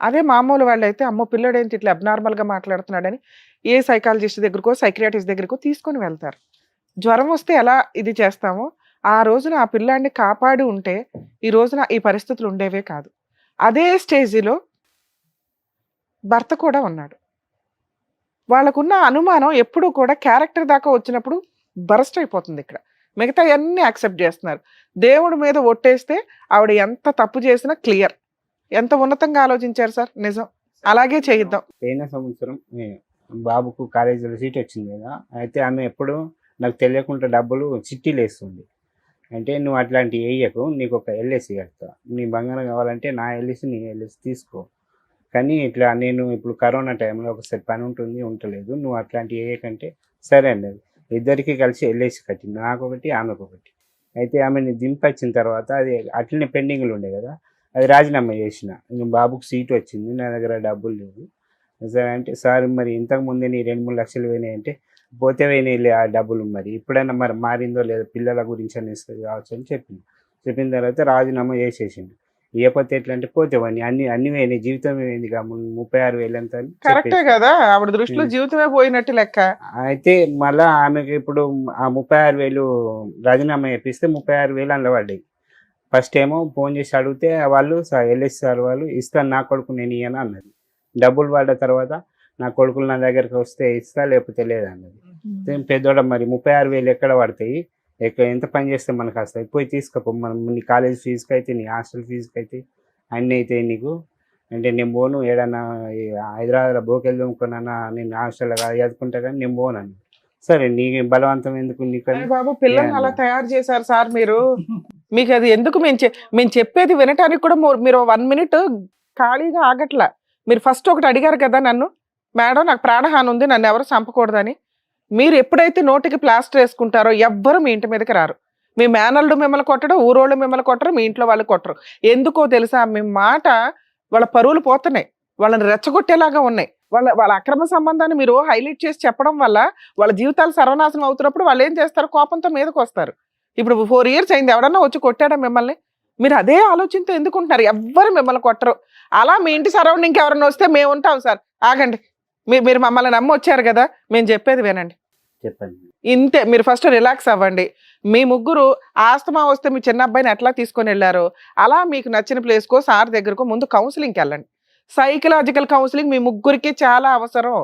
అదే మామూలు వాళ్ళు అయితే అమ్మో పిల్లడు ఏంటి ఇట్లా అబ్నార్మల్గా మాట్లాడుతున్నాడని ఏ సైకాలజిస్ట్ దగ్గరకో సైక్రియాటిస్ట్ దగ్గరకో తీసుకొని వెళ్తారు. జ్వరం వస్తే ఎలా ఇది చేస్తామో ఆ రోజున ఆ పిల్లాడిని కాపాడి ఉంటే ఈ రోజున ఈ పరిస్థితులు ఉండేవే కాదు. అదే స్టేజిలో భర్త కూడా ఉన్నాడు. వాళ్ళకున్న అనుమానం ఎప్పుడూ కూడా క్యారెక్టర్ దాకా వచ్చినప్పుడు బరస్ట్ అయిపోతుంది. ఇక్కడ మిగతా అన్నీ యాక్సెప్ట్ చేస్తున్నారు. దేవుడి మీద ఒట్టేస్తే ఆవిడ ఎంత తప్పు చేసినా క్లియర్. ఎంత ఉన్నతంగా ఆలోచించారు సార్, నిజం. అలాగే చేయిద్దాం. పోయిన సంవత్సరం బాబుకు కాలేజీలో సీట్ వచ్చింది కదా, అయితే ఆమె ఎప్పుడు నాకు తెలియకుండా డబ్బులు చిట్టీలు వేస్తుంది. అంటే నువ్వు అట్లాంటివి వేయకు, నీకు ఒక ఎల్ఐసి కడతా, నీ బంగారం కావాలంటే నా ఎల్ఐసి నీ ఎల్ఐసి తీసుకో, కానీ ఇట్లా నేను ఇప్పుడు కరోనా టైంలో ఒకసారి పని ఉంటుంది ఉండలేదు, నువ్వు అట్లాంటివి వేయకంటే సరే అన్నది. ఇద్దరికి కలిసి ఎల్ఐసి కట్టింది, నాకు ఒకటి ఆమెకు ఒకటి. అయితే ఆమెని దింపొచ్చిన తర్వాత అది అట్లనే పెండింగ్లు ఉండే కదా, అది రాజీనామా చేసిన. ఇంక బాబుకు సీట్ వచ్చింది, నా దగ్గర డబ్బులు లేవు సరే అంటే, సార్ మరి ఇంతకుముందే నీ 2-3 లక్షలు పోయినాయి అంటే, పోతే పోయినాయి ఆ డబ్బులు, మరి ఇప్పుడైనా మరి మారిందో లేదో పిల్లల గురించి అని ఇస్తుంది కావచ్చు అని చెప్పింది. చెప్పిన తర్వాత రాజీనామా చేసేసిండు. ఇవ్వకపోతే ఎట్లా అంటే పోతేవని అన్ని పోయినాయి, జీవితం పోయింది, 36,000 అంత కరెక్టే కదా, ఆవిడ దృష్టిలో జీవితమే పోయినట్టు లెక్క. అయితే మళ్ళా ఆమెకి ఇప్పుడు ఆ 36,000 రాజీనామా చేపిస్తే 36,000 అందులో పడ్డాయి. ఫస్ట్ ఏమో ఫోన్ చేసి అడిగితే వాళ్ళు ఎల్ఎస్ సార్ వాళ్ళు ఇస్తాను నా కొడుకు నేను ఇయ్యను అన్నది. డబ్బులు పడ్డ తర్వాత నా కొడుకులు నా దగ్గరికి వస్తే ఇస్తా లేకపోతే లేదన్నది. పెద్దోడ మరి 36,000 ఎక్కడ పడతాయి, ఎంత పని చేస్తే మనకు వస్తాయి, పోయి తీసుకోపో, మనం నీ కాలేజ్ ఫీజుకి అయితే నీ హాస్టల్ ఫీజుకి అయితే అన్నీ అయితే నీకు అంటే నేను పోను, ఏడన్నా హైదరాబాద్లో బోకెళ్ళి దొంగకున్నా నేను హాస్టల్లో చదువుకుంటా కానీ నేను పోనని. సరే నీ బలవంతం ఎందుకు నీకు బాబు, పిల్లల్ని అలా తయారు చేశారు సార్ మీరు. మీకు అది ఎందుకు మేము చెప్పేది వినటానికి కూడా మీరు 1 minute ఖాళీగా ఆగట్లా. మీరు ఫస్ట్ ఒకటి అడిగారు కదా నన్ను, మేడం నాకు ప్రాణహాని ఉంది, నన్ను ఎవరు చంపకూడదని. మీరు ఎప్పుడైతే నోటికి ప్లాస్టర్ వేసుకుంటారో ఎవ్వరు మీ ఇంటి మీదకి రారు. మీ మేనల్లు మిమ్మల్ని కొట్టడం, ఊరోళ్ళు మిమ్మల్ని కొట్టరు, మీ ఇంట్లో వాళ్ళు కొట్టరు. ఎందుకో తెలుసా, మీ మాట వాళ్ళ పరువులు పోతున్నాయి, వాళ్ళని రెచ్చగొట్టేలాగా ఉన్నాయి. వాళ్ళ అక్రమ సంబంధాన్ని మీరు హైలైట్ చేసి చెప్పడం వల్ల వాళ్ళ జీవితాలు సర్వనాశనం అవుతున్నప్పుడు వాళ్ళు ఏం చేస్తారు, కోపంతో మీదకి వస్తారు. ఇప్పుడు 4 years అయింది, ఎవడన్నా వచ్చి కొట్టాడా మిమ్మల్ని? మీరు అదే ఆలోచనతో ఎందుకుంటున్నారు? ఎవ్వరు మిమ్మల్ని కొట్టరు. అలా మీ ఇంటి సరౌండింగ్కి ఎవరన్నా వస్తే మేము ఉంటాం సార్. ఆగండి, మీరు మమ్మల్ని నమ్మి వచ్చారు కదా, మేము చెప్పేది వినండి. చెప్పండి ఇంతే, మీరు ఫస్ట్ రిలాక్స్ అవ్వండి. మీ ముగ్గురు ఆస్తమా వస్తే మీ చిన్న అబ్బాయిని ఎట్లా తీసుకొని వెళ్ళారో అలా మీకు నచ్చిన ప్లేస్కో సార్ దగ్గరకో ముందు కౌన్సిలింగ్కి వెళ్ళండి. సైకలాజికల్ కౌన్సిలింగ్ మీ ముగ్గురికి చాలా అవసరం.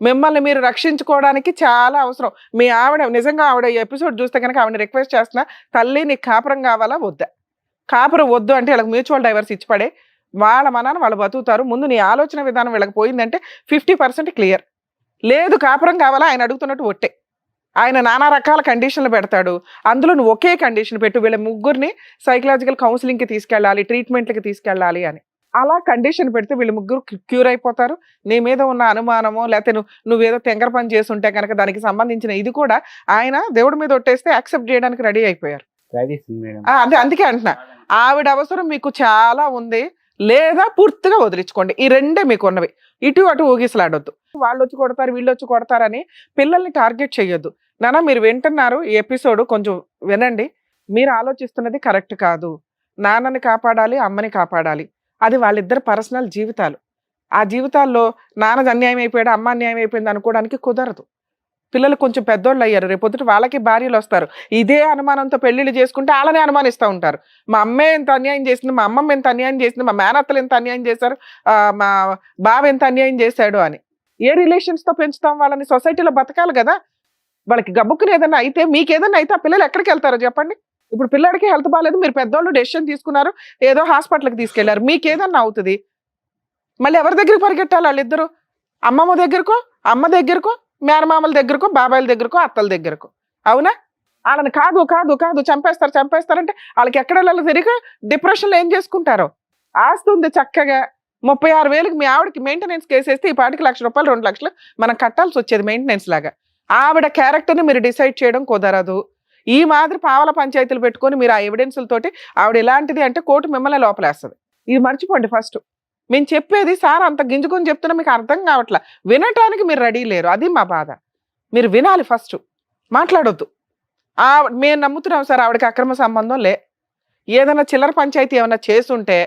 మిమ్మల్ని మీరు రక్షించుకోవడానికి చాలా అవసరం. మీ ఆవిడ నిజంగా ఆవిడ ఎపిసోడ్ చూస్తే కనుక ఆవిడ రిక్వెస్ట్ చేస్తున్నా, తల్లి నీకు కాపురం కావాలా వద్దా? కాపురం వద్దు అంటే వీళ్ళకి మ్యూచువల్ డైవర్స్ ఇచ్చి పడే, వాళ్ళ మనాన్ని వాళ్ళు బతుకుతారు. ముందు నీ ఆలోచన విధానం వీళ్ళకి పోయిందంటే 50% క్లియర్. లేదు కాపురం కావాలా, ఆయన అడుగుతున్నట్టు ఒట్టే. ఆయన నానా రకాల కండిషన్లు పెడతాడు, అందులో నువ్వు ఒకే కండిషన్ పెట్టు, వీళ్ళ ముగ్గురిని సైకలాజికల్ కౌన్సిలింగ్కి తీసుకెళ్ళాలి, ట్రీట్మెంట్కి తీసుకెళ్ళాలి అని. అలా కండిషన్ పెడితే వీళ్ళు ముగ్గురు క్యూర్ అయిపోతారు. నీ మీద ఉన్న అనుమానమో లేకపోతే నువ్వేదో తెంగర పని చేసి ఉంటే కనుక దానికి సంబంధించిన ఇది కూడా ఆయన దేవుడి మీద ఒట్టేస్తే యాక్సెప్ట్ చేయడానికి రెడీ అయిపోయారు. అదే అందుకే అంటున్నా, ఆవిడ అవసరం మీకు చాలా ఉంది, లేదా పూర్తిగా వదిలించుకోండి. ఈ రెండే మీకు ఉన్నవి. ఇటు అటు ఊగిసలాడొద్దు. వాళ్ళు వచ్చి కొడతారు, వీళ్ళు వచ్చి కొడతారని పిల్లల్ని టార్గెట్ చేయొద్దు. నాన్న మీరు వింటున్నారు, ఈ ఎపిసోడ్ కొంచెం వినండి. మీరు ఆలోచిస్తున్నది కరెక్ట్ కాదు. నాన్నని కాపాడాలి, అమ్మని కాపాడాలి. అది వాళ్ళిద్దరు పర్సనల్ జీవితాలు. ఆ జీవితాల్లో నాన్నది అన్యాయం అయిపోయాడు, అమ్మ అన్యాయం అయిపోయింది అనుకోవడానికి కుదరదు. పిల్లలు కొంచెం పెద్దోళ్ళు అయ్యారు, రేపొద్దుట వాళ్ళకి భార్యలు వస్తారు. ఇదే అనుమానంతో పెళ్లిళ్ళు చేసుకుంటే వాళ్ళని అనుమానిస్తూ ఉంటారు. మా అమ్మే ఎంత అన్యాయం చేసింది, మా అమ్మమ్మ ఎంత అన్యాయం చేసింది, మా మేనత్తలు ఎంత అన్యాయం చేశారు, మా బావ ఎంత అన్యాయం చేశాడు అని. ఏ రిలేషన్స్ తో పెంచుతాం వాళ్ళని? సొసైటీలో బతకాలి కదా. వాళ్ళకి గబ్బుక్కుని ఏదైనా అయితే, మీకు ఏదైనా అయితే ఆ పిల్లలు ఎక్కడికి వెళ్తారో చెప్పండి. ఇప్పుడు పిల్లడికి హెల్త్ బాగాలేదు, మీరు పెద్దోళ్ళు డెసిషన్ తీసుకున్నారు, ఏదో హాస్పిటల్కి తీసుకెళ్లారు, మీకు ఏదన్నా అవుతుంది, మళ్ళీ ఎవరి దగ్గరికి పరిగెట్టాలి? వాళ్ళిద్దరు అమ్మమ్మ దగ్గరకో, అమ్మ దగ్గరకో, మేనమామల దగ్గరకో, బాబాయిల దగ్గరకో, అత్తల దగ్గరకో. అవునా? వాళ్ళని కాదు కాదు కాదు చంపేస్తారంటే వాళ్ళకి ఎక్కడ వెళ్ళాలో తిరిగి డిప్రెషన్లో ఏం చేసుకుంటారో. ఆస్తి ఉంది చక్కగా, 36,000కి మీ ఆవిడకి మెయింటెనెన్స్ కేసేస్తే ఈ పాటికి ₹1,00,000 2 లక్షలు మనం కట్టాల్సి వచ్చేది మెయింటెనెన్స్ లాగా. ఆవిడ క్యారెక్టర్ని మీరు డిసైడ్ చేయడం కుదరదు. ఈ మాదిరి పావల పంచాయతీలు పెట్టుకొని మీరు ఆ ఎవిడెన్స్లతోటి ఆవిడ ఎలాంటిది అంటే కోర్టు మిమ్మల్ని లోపలేస్తుంది. ఇది మర్చిపోండి ఫస్ట్. మేము చెప్పేది సార్ అంత గింజుకొని చెప్తున్నా మీకు అర్థం కావట్లా, వినటానికి మీరు రెడీ లేరు. అది మా బాధ. మీరు వినాలి ఫస్ట్, మాట్లాడొద్దు. మేము నమ్ముతున్నాం సార్ ఆవిడకి అక్రమ సంబంధం లే. ఏదైనా చిల్లర పంచాయతీ ఏమైనా చేసుంటే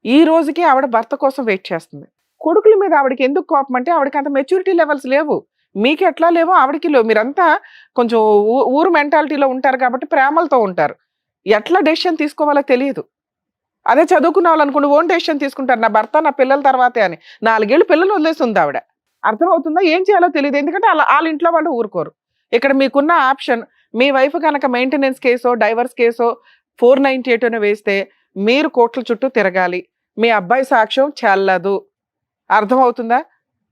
ఈ రోజుకి ఆవిడ భర్త కోసం వెయిట్ చేస్తుంది. కొడుకుల మీద ఆవిడకి ఎందుకు కోపం అంటే ఆవిడకి అంత మెచ్యూరిటీ లెవెల్స్ లేవు. మీకు ఎట్లా లేవో ఆవిడకి లేవు. మీరంతా కొంచెం ఊరు మెంటాలిటీలో ఉంటారు కాబట్టి ప్రేమలతో ఉంటారు. ఎట్లా డెసిషన్ తీసుకోవాలో తెలియదు. అదే చదువుకున్న వాళ్ళు అనుకోండి ఓన్ డెసిషన్ తీసుకుంటారు, నా భర్త నా పిల్లల తర్వాతే అని. 4 ఏళ్ళు పిల్లలు వదిలేసి ఉంది ఆవిడ. అర్థమవుతుందా? ఏం చేయాలో తెలియదు. ఎందుకంటే వాళ్ళ ఇంట్లో వాళ్ళు ఊరుకోరు. ఇక్కడ మీకున్న ఆప్షన్, మీ వైఫ్ కనుక మెయింటెనెన్స్ కేసో డైవర్స్ కేసో 498 వేస్తే మీరు కోర్టుల చుట్టూ తిరగాలి. మీ అబ్బాయి సాక్ష్యం చెల్లదు. అర్థమవుతుందా?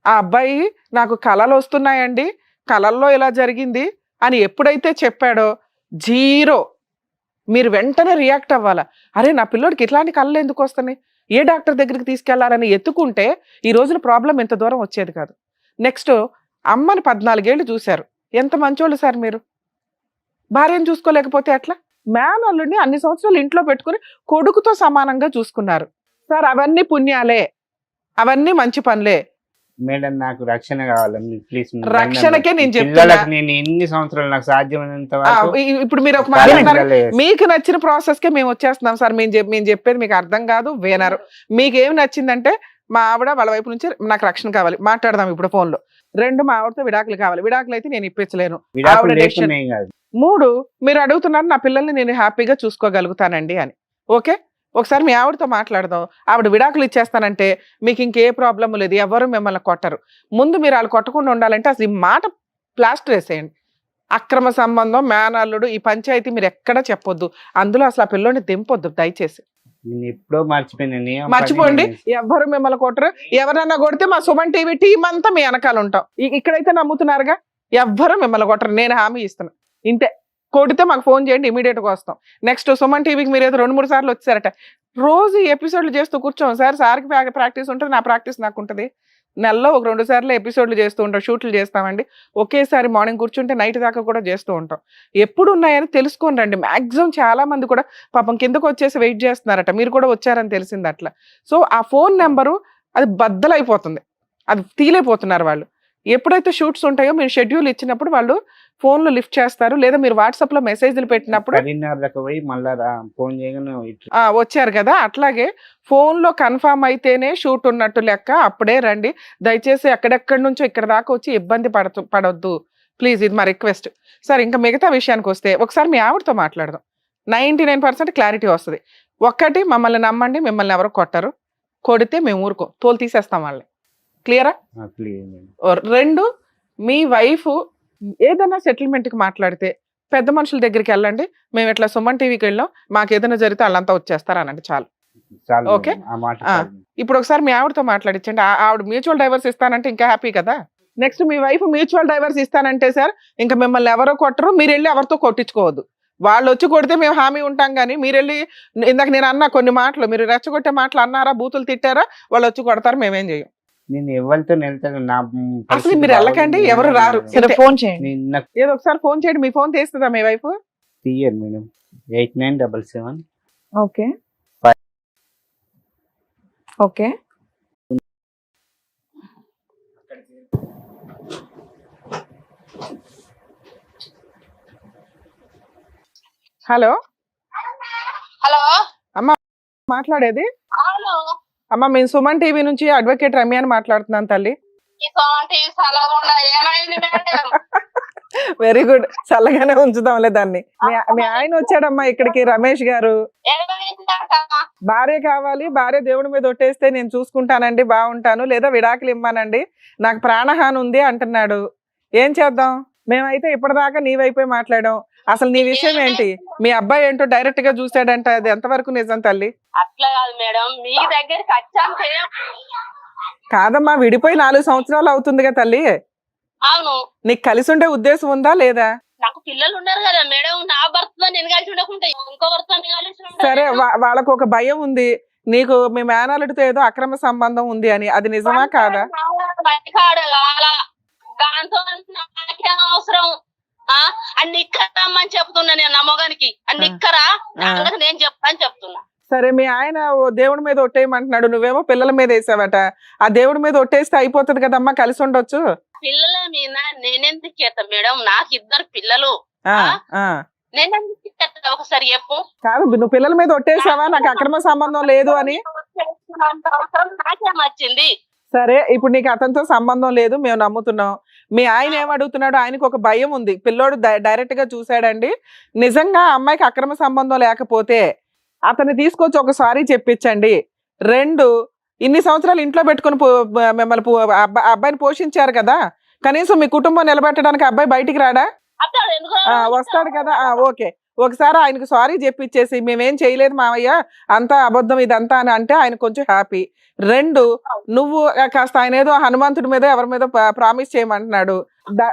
ఆ అబ్బాయి నాకు కళలు వస్తున్నాయండి, కళల్లో ఇలా జరిగింది అని ఎప్పుడైతే చెప్పాడో 0. మీరు వెంటనే రియాక్ట్ అవ్వాలా. అరే నా పిల్లోడికి ఇట్లాంటి కళలు ఎందుకు వస్తున్నాయి, ఏ డాక్టర్ దగ్గరికి తీసుకెళ్లాలని ఎత్తుకుంటే ఈ రోజున ప్రాబ్లం ఎంత దూరం వచ్చేది కాదు. నెక్స్ట్, అమ్మని 14 ఏళ్ళు చూశారు, ఎంత మంచోళ్ళు సార్ మీరు. భార్యను చూసుకోలేకపోతే ఎట్లా? మేనల్లుడిని అన్ని సంవత్సరాలు ఇంట్లో పెట్టుకుని కొడుకుతో సమానంగా చూసుకున్నారు సార్. అవన్నీ పుణ్యాలే, అవన్నీ మంచి పనులే. మేడం నాకు రక్షణ కావాలి ప్లీజ్. రక్షణకే నేను చెప్తున్నా. నేను ఎన్ని సంవత్సరాలు నాకు సాధ్యమైనంత ఇప్పుడు మీరు ఒక మాట అన్నారు, మీకు నచ్చిన ప్రాసెస్ కే మేము వచ్చేస్తున్నాం సార్. మేము చెప్పేది మీకు అర్థం కాదు, వినరు. మీకు ఏమి నచ్చిందంటే మా ఆవిడ వాళ్ళ వైపు నుంచి నాకు రక్షణ కావాలి, మాట్లాడదాం ఇప్పుడు ఫోన్ లో. 2, మా ఆవిడతో విడాకులు కావాలి, విడాకులు అయితే నేను ఇప్పించలేను. 3, మీరు అడుగుతున్నారు నా పిల్లల్ని నేను హ్యాపీగా చూసుకోగలుగుతానండి అని. ఓకే, ఒకసారి మీ ఆవిడతో మాట్లాడదాం. ఆవిడ విడాకులు ఇచ్చేస్తానంటే మీకు ఇంకే ప్రాబ్లం లేదు, ఎవరు మిమ్మల్ని కొట్టరు. ముందు మీరు వాళ్ళు కొట్టకుండా ఉండాలంటే అసలు ఈ మాట ప్లాస్టర్ వేసేయండి. అక్రమ సంబంధం, మేనల్లుడు, ఈ పంచాయతీ మీరు ఎక్కడా చెప్పొద్దు. అందులో అసలు ఆ పిల్లోని దింపొద్దు దయచేసి. ఎప్పుడో మర్చిపోండి, ఎవ్వరు మిమ్మల్ని కొట్టరు. ఎవరన్నా కొడితే మా సుమన్ టీవీ టీం అంతా మీ వెనకాల ఉంటాం. ఇక్కడైతే నమ్ముతున్నారుగా, ఎవ్వరు మిమ్మల్ని కొట్టరు, నేను హామీ ఇస్తున్నా. ఇంతే, కొడితే మాకు ఫోన్ చేయండి, ఇమీడియట్ గా వస్తాం. నెక్స్ట్, సుమన్ టీవీకి మీరు ఏదో 2-3 సార్లు వచ్చారట. రోజు ఎపిసోడ్లు చేస్తూ కూర్చోం సార్. సార్కి ప్రాక్టీస్ ఉంటుంది, నా ప్రాక్టీస్ నాకు ఉంటుంది. నెలలో 1-2 సార్లు ఎపిసోడ్లు చేస్తూ ఉంటాం, షూట్లు చేస్తామండి. ఒకేసారి మార్నింగ్ కూర్చుంటే నైట్ దాకా కూడా చేస్తూ ఉంటాం. ఎప్పుడు ఉన్నాయని తెలుసుకొని రండి. మాక్సిమం చాలా మంది కూడా పాపం కిందకు వచ్చేసి వెయిట్ చేస్తున్నారట, మీరు కూడా వచ్చారని తెలిసింది అట్లా. సో ఆ ఫోన్ నెంబరు అది బద్దలైపోతుంది, అది తీలేపోతున్నారు వాళ్ళు. ఎప్పుడైతే షూట్స్ ఉంటాయో మీరు షెడ్యూల్ ఇచ్చినప్పుడు వాళ్ళు ఫోన్లు లిఫ్ట్ చేస్తారు, లేదా మీరు వాట్సాప్ లో మెసేజ్లు పెట్టినప్పుడు వచ్చారు కదా. అట్లాగే ఫోన్ లో కన్ఫర్మ్ అయితేనే షూట్ ఉన్నట్టు లెక్క, అప్పుడే రండి. దయచేసి ఎక్కడెక్కడి నుంచో ఇక్కడ దాకా వచ్చి ఇబ్బంది పడొద్దు ప్లీజ్, ఇది మా రిక్వెస్ట్ సార్. ఇంకా మిగతా విషయానికి వస్తే ఒకసారి మీ ఆవిడతో మాట్లాడదాం, 99% క్లారిటీ వస్తుంది. ఒక్కటి, మమ్మల్ని నమ్మండి, మిమ్మల్ని ఎవరు కొట్టరు. కొడితే మేము ఊరుకో, తోలు తీసేస్తాం వాళ్ళని. క్లియరా? 2, మీ వైఫ్ ఏదైనా సెటిల్మెంట్కి మాట్లాడితే పెద్ద మనుషుల దగ్గరికి వెళ్ళండి. మేము ఇట్లా సుమన్ టీవీకి వెళ్ళాం, మాకు ఏదైనా జరిగితే వాళ్ళంతా వచ్చేస్తారు అనండి, చాలు. ఓకే, ఇప్పుడు ఒకసారి మీ ఆవిడతో మాట్లాడించండి. ఆవిడ మ్యూచువల్ డైవర్స్ ఇస్తానంటే ఇంకా హ్యాపీ కదా. నెక్స్ట్, మీ వైఫ్ మ్యూచువల్ డైవర్స్ ఇస్తానంటే సార్ ఇంకా మిమ్మల్ని ఎవరో కొట్టరు, మీరు వెళ్ళి ఎవరితో కొట్టించుకోవద్దు. వాళ్ళు వచ్చి కొడితే మేము హామీ ఉంటాం, కానీ మీరు వెళ్ళి ఇందాక నేను అన్నా కొన్ని మాటలు, మీరు రెచ్చగొట్టే మాటలు అన్నారా, బూతులు తిట్టారా, వాళ్ళు వచ్చి కొడతారు, మేమేం చేయం. నేను ఎవరితో అసలు మీరు వెళ్ళకండి, ఎవరు రారు. ఫోన్ చేయండి, ఏదో ఒకసారి ఫోన్ చేయండి. మీ ఫోన్ తీస్తుందా మీ వైఫ్? తీయరు madam. 8977. Okay okay. Hello hello అమ్మా, మాట్లాడేది? అవును. అమ్మ మేము సుమన్ టీవీ నుంచి అడ్వకేట్ రమ్య అని మాట్లాడుతున్నాను తల్లి. ఈ సోంటి సలగుండా ఏమైంది మేడం? వెరీ గుడ్, చల్లగానే ఉంచుదాంలే దాన్ని. మీ ఆయన వచ్చాడమ్మా ఇక్కడికి, రమేష్ గారు. ఏమైందంట? భార్య కావాలి, భార్య దేవుడి మీద ఒట్టేస్తే నేను చూసుకుంటానండి, బాగుంటాను, లేదా విడాకులు ఇమ్మానండి, నాకు ప్రాణహాని ఉంది అంటున్నాడు. ఏం చేద్దాం? మేమైతే ఇప్పటిదాకా నీ వైపే మాట్లాడాం. అసలు నీ విషయం ఏంటి? మీ అబ్బాయి ఏంటో డైరెక్ట్ గా చూసాడంట, అది ఎంతవరకు నిజం తల్లి? అట్లా కాదు మేడం, మీ దగ్గరికి వచ్చాక కాదమ్మా, విడిపోయి 4 సంవత్సరాలు అవుతుందిగా తల్లి. అవును, నీకు కలిసి ఉండే ఉద్దేశం ఉందా లేదా? నాకు పిల్లలు ఉన్నారు కదా మేడం, నా భర్తతో నేను కలిసి ఉండకుంటే ఇంకో భర్త కలిసి ఉంటా సరే, మేడం. వాళ్ళకు ఒక భయం ఉంది, నీకు మీ మేనల్లుడితో ఏదో అక్రమ సంబంధం ఉంది అని, అది నిజమా కాదా? బయటకాడు కావాలా? దాంతో నాకేం అవసరం? అన్ని ఇక్కరమ్మని చెప్తున్నా నేను నా మొగానికి, అన్ని ఇక్కరా నేను చెప్తాను చెప్తున్నా. సరే, మీ ఆయన ఓ దేవుడి మీద ఒట్టేయమంటున్నాడు, నువ్వేమో పిల్లల మీద వేసావట. ఆ దేవుడి మీద ఒట్టేస్తే అయిపోతుంది కదమ్మా, కలిసి ఉండొచ్చు. పిల్లల మీద నేనెందుకు చేస్తా మేడం? నాకు 2 పిల్లలు, నేనెందుకు చేస్తా? ఒకసారి చెప్పు. కాదు, నువ్వు పిల్లల మీద ఒట్టేసావా నాకు అక్రమ సంబంధం లేదు అని? నాకేం వచ్చింది? సరే, ఇప్పుడు నీకు అతనితో సంబంధం లేదు, మేము నమ్ముతున్నాం. మీ ఆయన ఏమడుగుతున్నాడు? ఆయనకు ఒక భయం ఉంది, పిల్లోడు డైరెక్ట్ గా చూసాడండి, నిజంగా అమ్మాయికి అక్రమ సంబంధం లేకపోతే అతన్ని తీసుకొచ్చి ఒక సారీ చెప్పించండి. 2, ఇన్ని సంవత్సరాలు ఇంట్లో పెట్టుకుని మిమ్మల్ని అబ్బాయిని పోషించారు కదా, కనీసం మీ కుటుంబం నిలబెట్టడానికి అబ్బాయి బయటికి రాడా? వస్తాడు కదా, ఓకే. ఒకసారి ఆయనకు సారీ చెప్పిచ్చేసి మేమేం చేయలేదు మావయ్య, అంతా అబద్ధం ఇదంతా అని అంటే ఆయన కొంచెం హ్యాపీ. 2, నువ్వు కాస్త ఆయన ఏదో హనుమంతుడి మీద ఎవరి మీద ప్రామిస్ చేయమంటున్నాడు,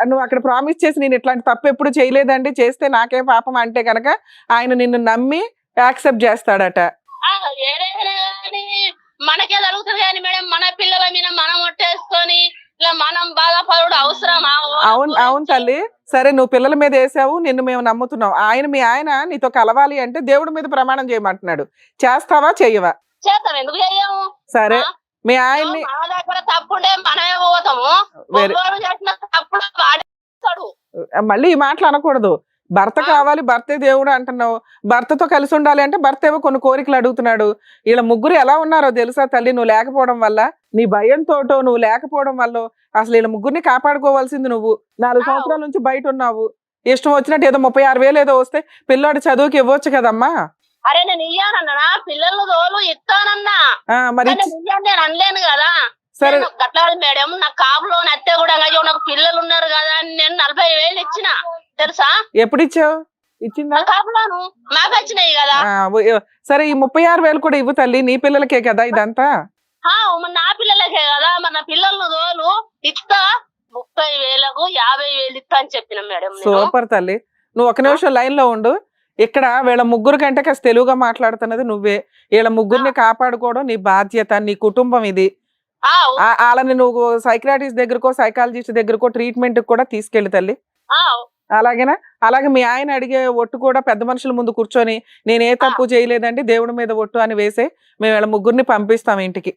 నువ్వు అక్కడ ప్రామిస్ చేసి నేను ఇట్లాంటి తప్పు ఎప్పుడు చేయలేదండి, చేస్తే నాకేం పాపం అంటే కనుక ఆయన నిన్ను నమ్మి యాక్సెప్ట్ చేస్తాడట. మనకే జరుగుతుంది కానీ మేడం, మన పిల్లల మీద మనం ఒట్టేసుకొని ఇలా మనం బాధపడు అవసరమా? అవును తల్లి, సరే నువ్వు పిల్లల మీద వేసావు, నిన్ను మేము నమ్ముతున్నాం. మీ ఆయన నీతో కలవాలి అంటే దేవుడి మీద ప్రమాణం చేయమంటున్నాడు, చేస్తావా చెయ్యవా? చేస్తాం, ఎందుకు చెయ్యము? సరే, మీ ఆయన్ని మన దగ్గర తప్పుంటే మనమే పోతాము, చేసిన తప్పుడు వాడేస్తాడు. మళ్ళీ ఈ మాటలు అనకూడదు. భర్త కావాలి, భర్తే దేవుడు అంటున్నావు, భర్తతో కలిసి ఉండాలి అంటే భర్త ఏవో కొన్ని కోరికలు అడుగుతున్నాడు. వీళ్ళ ముగ్గురు ఎలా ఉన్నారో తెలుసా తల్లి? నువ్వు లేకపోవడం వల్ల, నీ భయంతో, నువ్వు లేకపోవడం వల్ల అసలు వీళ్ళ ముగ్గురిని కాపాడుకోవాల్సింది నువ్వు. 4 సంవత్సరాల నుంచి బయట ఉన్నావు, ఇష్టం వచ్చినట్టు ఏదో 36,000 ఏదో వస్తే పిల్లోడి చదువుకి ఇవ్వచ్చు కదమ్మా. అరే నేను ఇయ్యానన్నా, పిల్లలు తోలు ఇస్తానన్నా, మరి నేను అనలేను కదా. సరే అట్లా మేడం, నా కాపులో అత్తే కూడా నాకు పిల్లలు ఉన్నారు కదా అని నేను 40,000 ఇచ్చిన తెలుసా? ఎప్పుడు ఇచ్చావు? ఇచ్చిందా? కాపులోను మాకు వచ్చినాయి కదా. సరే, ఈ 36,000 కూడా ఇవ్వు తల్లి, నీ పిల్లలకే కదా ఇదంతా. నా పిల్లలకే కదా, మన పిల్లలను తోలు ఇస్తా, 30,000కు 50,000 ఇస్తా అని చెప్పిన మేడం. సూపర్ తల్లి, నువ్వు ఒక నిమిషం లైన్ లో ఉండు. ఇక్కడ వీళ్ళ ముగ్గురు కంటే కాస్త తెలుగుగా మాట్లాడుతున్నది నువ్వే. వీళ్ళ ముగ్గురిని కాపాడుకోవడం నీ బాధ్యత, నీ కుటుంబం ఇది. వాళ్ళని నువ్వు సైకియాట్రిస్ట్ దగ్గరకో సైకాలజిస్ట్ దగ్గరకో ట్రీట్మెంట్ కూడా తీసుకెళ్ళి తల్లి, అలాగేనా? అలాగే మీ ఆయన అడిగే ఒట్టు కూడా పెద్ద మనుషుల ముందు కూర్చొని నేను ఏ తప్పు చేయలేదండి, దేవుడి మీద ఒట్టు అని వేసే మేము వీళ్ళ ముగ్గురిని పంపిస్తాం ఇంటికి,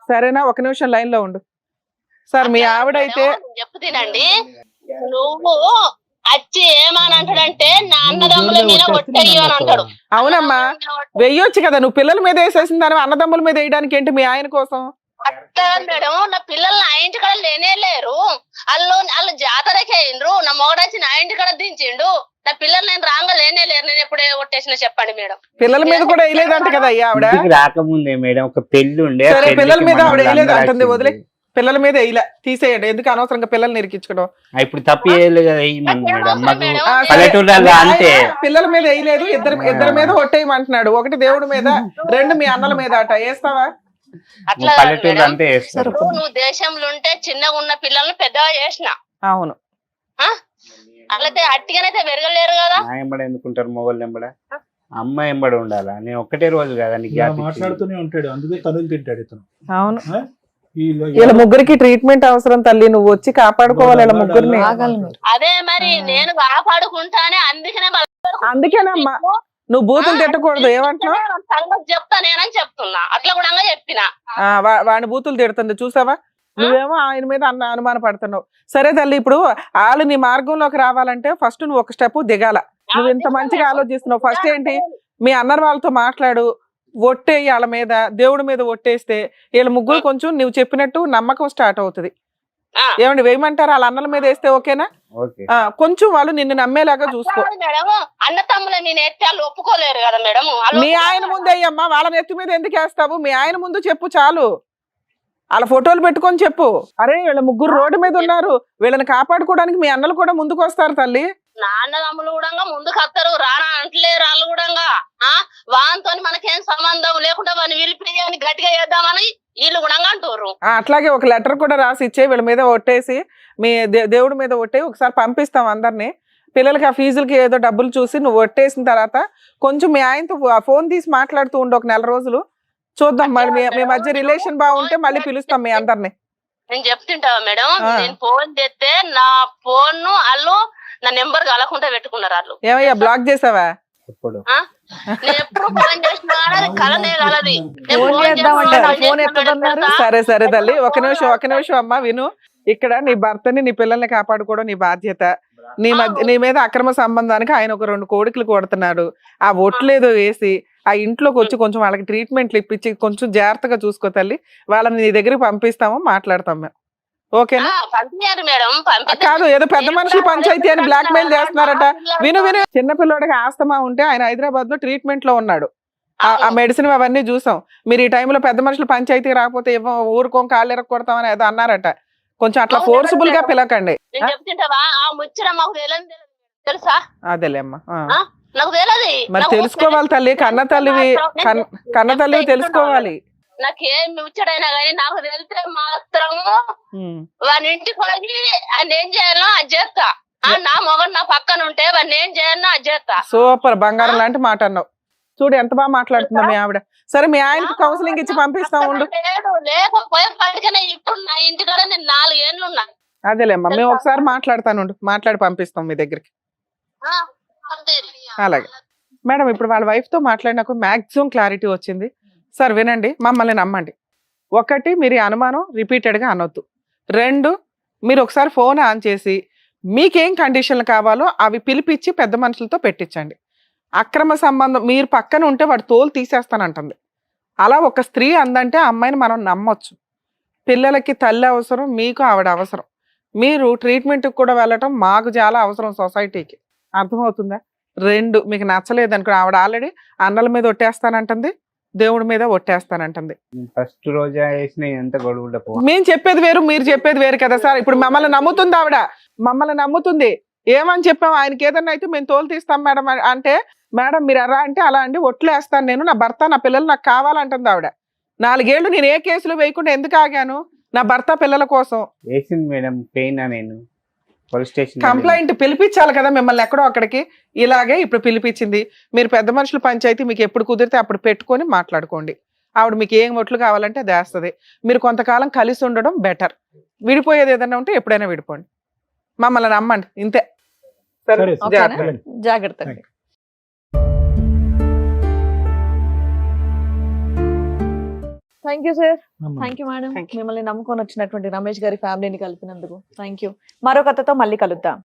సరేనా? ఒక నిమిషం లైన్ లో ఉండు. సార్, మీ ఆవిడైతే చెప్తానండి, నువ్వు వచ్చి ఏమనంటాడంటే నా అన్నదమ్ముల మీద ఒట్టేయ్యు అని అంటాడు. అవునమ్మా, వెయ్యొచ్చు కదా, నువ్వు పిల్లల మీద వేసేసిన దాని అన్నదమ్ముల మీద వేయడానికి ఏంటి మీ ఆయన కోసం? అట్లా మేడం, నా పిల్లలు నా ఇంటి కడ లేనే లేరు, వాళ్ళు జాతరకే అయిండ్రు, నా మొగడొచ్చి నా ఇంటి కడ దించిండు, నా పిల్లలు నేను రాంగా లేనే లేరు, నేను ఎప్పుడే కొట్టేసిన చెప్పండి మేడం. పిల్లల మీద కూడా వేయలేదంట కదా అయ్యా ఆవిడ? రాకముందే మేడం ఒక పెళ్లి ఉండే, పిల్లల మీద ఆవిడ వేయలేదు అంటుంది, వదిలే, పిల్లల మీద వేయలే, తీసేయండి, ఎందుకు అనవసరంగా పిల్లల్ని నిరికించుకోవడం. ఇప్పుడు తప్పు పల్లెటూరులో అంటే పిల్లల మీద వేయలేదు, ఇద్దరి మీద ఒట్టేయమంటున్నాడు, ఒకటి దేవుడి మీద, 2 మీ అన్నల మీద అట, వేస్తావా? అట్లా నువ్వు దేశంలో ఉంటే చిన్నగా ఉన్న పిల్లల్ని పెద్దగా చేసిన. అవును, అట్లయితే అట్టిగానైతే పెరగలేరు కదా. ఎంబడి ఎందుకుంటారు మొగోళ్ళు ఎంబడ, అమ్మ ఎంబడి ఉండాలా? నేను ఒక్కటే రోజు కదా మాట్లాడుతూనే ఉంటాడు, అందుకే తనులు తింటాడు ఇతను. అవును, వీళ్ళ ముగ్గురికి ట్రీట్మెంట్ అవసరం తల్లి, నువ్వు వచ్చి కాపాడుకోవాలి వీళ్ళ ముగ్గురిని. అదే మరి నేను కాపాడుకుంటానే, అందుకేనమ్మా నువ్వు బూతులు తిట్టకూడదు. ఏమంటున్నావు? చెప్తా నేనని చెప్తున్నా, అట్లా కూడా చెప్పిన. వాడిని బూతులు తిడుతుంది చూసావా, నువ్వేమో ఆయన మీద అనుమాన పడుతున్నావు. సరే తల్లి, ఇప్పుడు వాళ్ళు నీ మార్గంలోకి రావాలంటే ఫస్ట్ నువ్వు ఒక స్టెప్ దిగాల. నువ్వు ఇంత మంచిగా ఆలోచిస్తున్నావు, ఫస్ట్ ఏంటి మీ అన్నర్ వాళ్ళతో మాట్లాడు, ఒట్టేయి వాళ్ళ మీద, దేవుడి మీద ఒట్టేస్తే వీళ్ళ ముగ్గురు కొంచెం నువ్వు చెప్పినట్టు నమ్మకం స్టార్ట్ అవుతుంది. ఆ. ఏమండి వేయమంటారా? వాళ్ళ అన్నల మీద వేస్తే ఓకేనా? ఓకే. కొంచెం వాళ్ళు నిన్ను నమ్మేలాగా చూసుకో. కాదు మేడం, అన్న తమ్ముల నేను ఎత్తే వాళ్ళు ఒప్పుకోలేరు కదా మేడం. మీ ఆయన ముందు అయ్యమ్మా, వాళ్ళ నెత్తి మీద ఎందుకు వేస్తావు? మీ ఆయన ముందు చెప్పు చాలు. వాళ్ళ ఫోటోలు పెట్టుకొని చెప్పు. అరే వీళ్ళ ముగ్గురు రోడ్డు మీద ఉన్నారు, వీళ్ళని కాపాడుకోవడానికి మీ అన్నలు కూడా ముందుకు వస్తారు తల్లి. నాన్న తమ్ములు కూడా ముందుకు వస్తారు, రానా అంటలేరు వాళ్ళు కూడా. వానితో మనకేం సంబంధం లేకుండా వాడిని విలిపి అని గట్టిగా చేద్దామని వీళ్ళు కూడా అంటారు. అట్లాగే ఒక లెటర్ కూడా రాసి ఇచ్చే, వీళ్ళ మీద ఒట్టేసి మీ దేవుడి మీద ఒట్టే ఒకసారి పంపిస్తాం అందరినీ. పిల్లలకి ఆ ఫీజులకి ఏదో డబ్బులు చూసి నువ్వు ఒట్టేసిన తర్వాత కొంచెం మీ ఆయనతో ఫోన్ తీసి మాట్లాడుతూ ఉండు ఒక 4 రోజులు. చూద్దాం మరి మీ మధ్య రిలేషన్ బాగుంటే మళ్ళీ పిలుస్తాం మీ అందరినీ. నేను చెప్తుంటావా మేడం, నేను ఫోన్ చేస్తే నా ఫోన్ వాళ్ళు నా నెంబర్ కలకుండా పెట్టుకున్నారు వాళ్ళు. ఏమయ్యా బ్లాక్ చేసావా? ఇప్పుడు నేను ఎప్పుడు ఫోన్ చేసినా అది కలనే కలది. నేను ఫోన్ ఫోన్ చేద్దామంటే చేస్తే ఫోన్ ఎత్తదన్నారు. సరే తల్లి, ఒక నిమిషం అమ్మా విను. ఇక్కడ నీ భర్తని నీ పిల్లల్ని కాపాడుకోవడం నీ బాధ్యత. నీ మీద అక్రమ సంబంధానికి ఆయన ఒక 2 కోడికలు కొడుతున్నాడు. ఆ ఒట్లేదో వేసి ఆ ఇంట్లోకి వచ్చి కొంచెం వాళ్ళకి ట్రీట్మెంట్లు ఇప్పించి కొంచెం జాగ్రత్తగా చూసుకో తల్లి. వాళ్ళని నీ దగ్గరికి పంపిస్తాము, మాట్లాడతాం మేము. ఓకేనా? పంపించారు మేడం. కాదు ఏదో పెద్ద మనుషులు పంచాయతీ అని బ్లాక్ మెయిల్ చేస్తున్నారట. విను చిన్నపిల్లడికి ఆస్తమా ఉంటే ఆయన హైదరాబాద్ లో ట్రీట్మెంట్ లో ఉన్నాడు. ఆ మెడిసిన్ అవన్నీ చూసాం. మీరు ఈ టైంలో పెద్ద మనుషులు పంచాయతీ రాకపోతే ఊరుకోం కాళ్ళు ఎరగొడతామని ఏదో అన్నారట. కొంచెం అట్లా ఫోర్స్ఫుల్ గా పిలకండి. నేను చెప్తుంటావా ఆ ముచ్చట మాకు తెలుసా? అదేలేమ్మా, నాకు తెలియదు. మరి తెలుసుకోవాలి తల్లి, కన్న తల్లివి తెలుసుకోవాలి. నాకేం ముచ్చడైనా కానీ నాకు తెలిస్తే మాత్రం వాని ఇంటికి పోయి ఆయన ఏం చేయాలో అది చేస్తా. నా మొగడు నా పక్కన ఉంటే వాడిని ఏం చేయాలో అది చేస్తా. సూపర్, బంగారం లాంటి మాట అన్నావు. చూడు ఎంత బాగా మాట్లాడుతుందా మీ ఆవిడ. సరే మీ ఆయనకి కౌన్సిలింగ్ ఇచ్చి పంపిస్తాం ఉండు. లేకపోయే పడికనే ఇప్పుడు నా ఇంటికాడ నేను 4 ఏళ్ళు ఉన్నా. అదేలేమ్మా, మేము ఒకసారి మాట్లాడతాను, మాట్లాడి పంపిస్తాం మీ దగ్గరికి. అలాగే మేడం, ఇప్పుడు వాళ్ళ వైఫ్ తో మాట్లాడినాక మాక్సిమం క్లారిటీ వచ్చింది. సార్ వినండి, మమ్మల్ని నమ్మండి. 1 మీరు ఈ అనుమానం రిపీటెడ్ గా అనొద్దు. 2 మీరు ఒకసారి ఫోన్ ఆన్ చేసి మీకేం కండిషన్లు కావాలో అవి పిలిపించి పెద్ద మనుషులతో పెట్టించండి. అక్రమ సంబంధం మీరు పక్కన ఉంటే వాడు తోలు తీసేస్తానంటుంది. అలా ఒక స్త్రీ అందంటే ఆ అమ్మాయిని మనం నమ్మొచ్చు. పిల్లలకి తల్లి అవసరం, మీకు ఆవిడ అవసరం. మీరు ట్రీట్మెంట్కి కూడా వెళ్ళటం మాకు చాలా అవసరం సొసైటీకి. అర్థమవుతుందా? 2 మీకు నచ్చలేదు అనుకో, ఆవిడ ఆల్రెడీ అన్నల మీద ఒట్టేస్తానంటుంది, దేవుడి మీద ఒట్టేస్తానంటుంది. ఫస్ట్ రోజా వేసిన ఎంత గొడవలు. మేము చెప్పేది వేరు, మీరు చెప్పేది వేరు కదా సార్. ఇప్పుడు మమ్మల్ని నమ్ముతుంది ఆవిడ, మమ్మల్ని నమ్ముతుంది. ఏమని చెప్పాము, ఆయనకి ఏదన్నా అయితే మేము తోలు తీస్తాం మేడం అంటే, మేడం మీరు ఎరా అంటే అలా అండి ఒట్లేస్తాను నేను, నా భర్త నా పిల్లలు నాకు కావాలంటుంది ఆవిడ. 4 ఏళ్ళు నేను ఏ కేసులు వేయకుండా ఎందుకు ఆగాను? నా భర్త పిల్లల కోసం. వేసింది మేడం, పెయిన్ నేను పోలీస్ స్టేషన్ కంప్లైంట్ పిలిపించాలి కదా మిమ్మల్ని ఎక్కడో అక్కడికి. ఇలాగే ఇప్పుడు పిలిపించింది. మీరు పెద్ద మనుషుల పంచాయతీ మీకు ఎప్పుడు కుదిరితే అప్పుడు పెట్టుకొని మాట్లాడుకోండి. ఆవిడ మీకు ఏం ఒట్లు కావాలంటే అది వేస్తుంది. మీరు కొంతకాలం కలిసి ఉండడం బెటర్. విడిపోయేది ఏదైనా ఉంటే ఎప్పుడైనా విడిపోండి. మమ్మల్ని నమ్మండి, ఇంతే. సరే, జాగ్రత్త. జాగ్రత్త. Thank you sir. Thank you madam. మిమ్మల్ని నమ్ముకొని వచ్చినటువంటి రమేష్ గారి ఫ్యామిలీని కలిపినందుకు థ్యాంక్ యూ. మరో కథతో మళ్ళీ కలుద్దాం.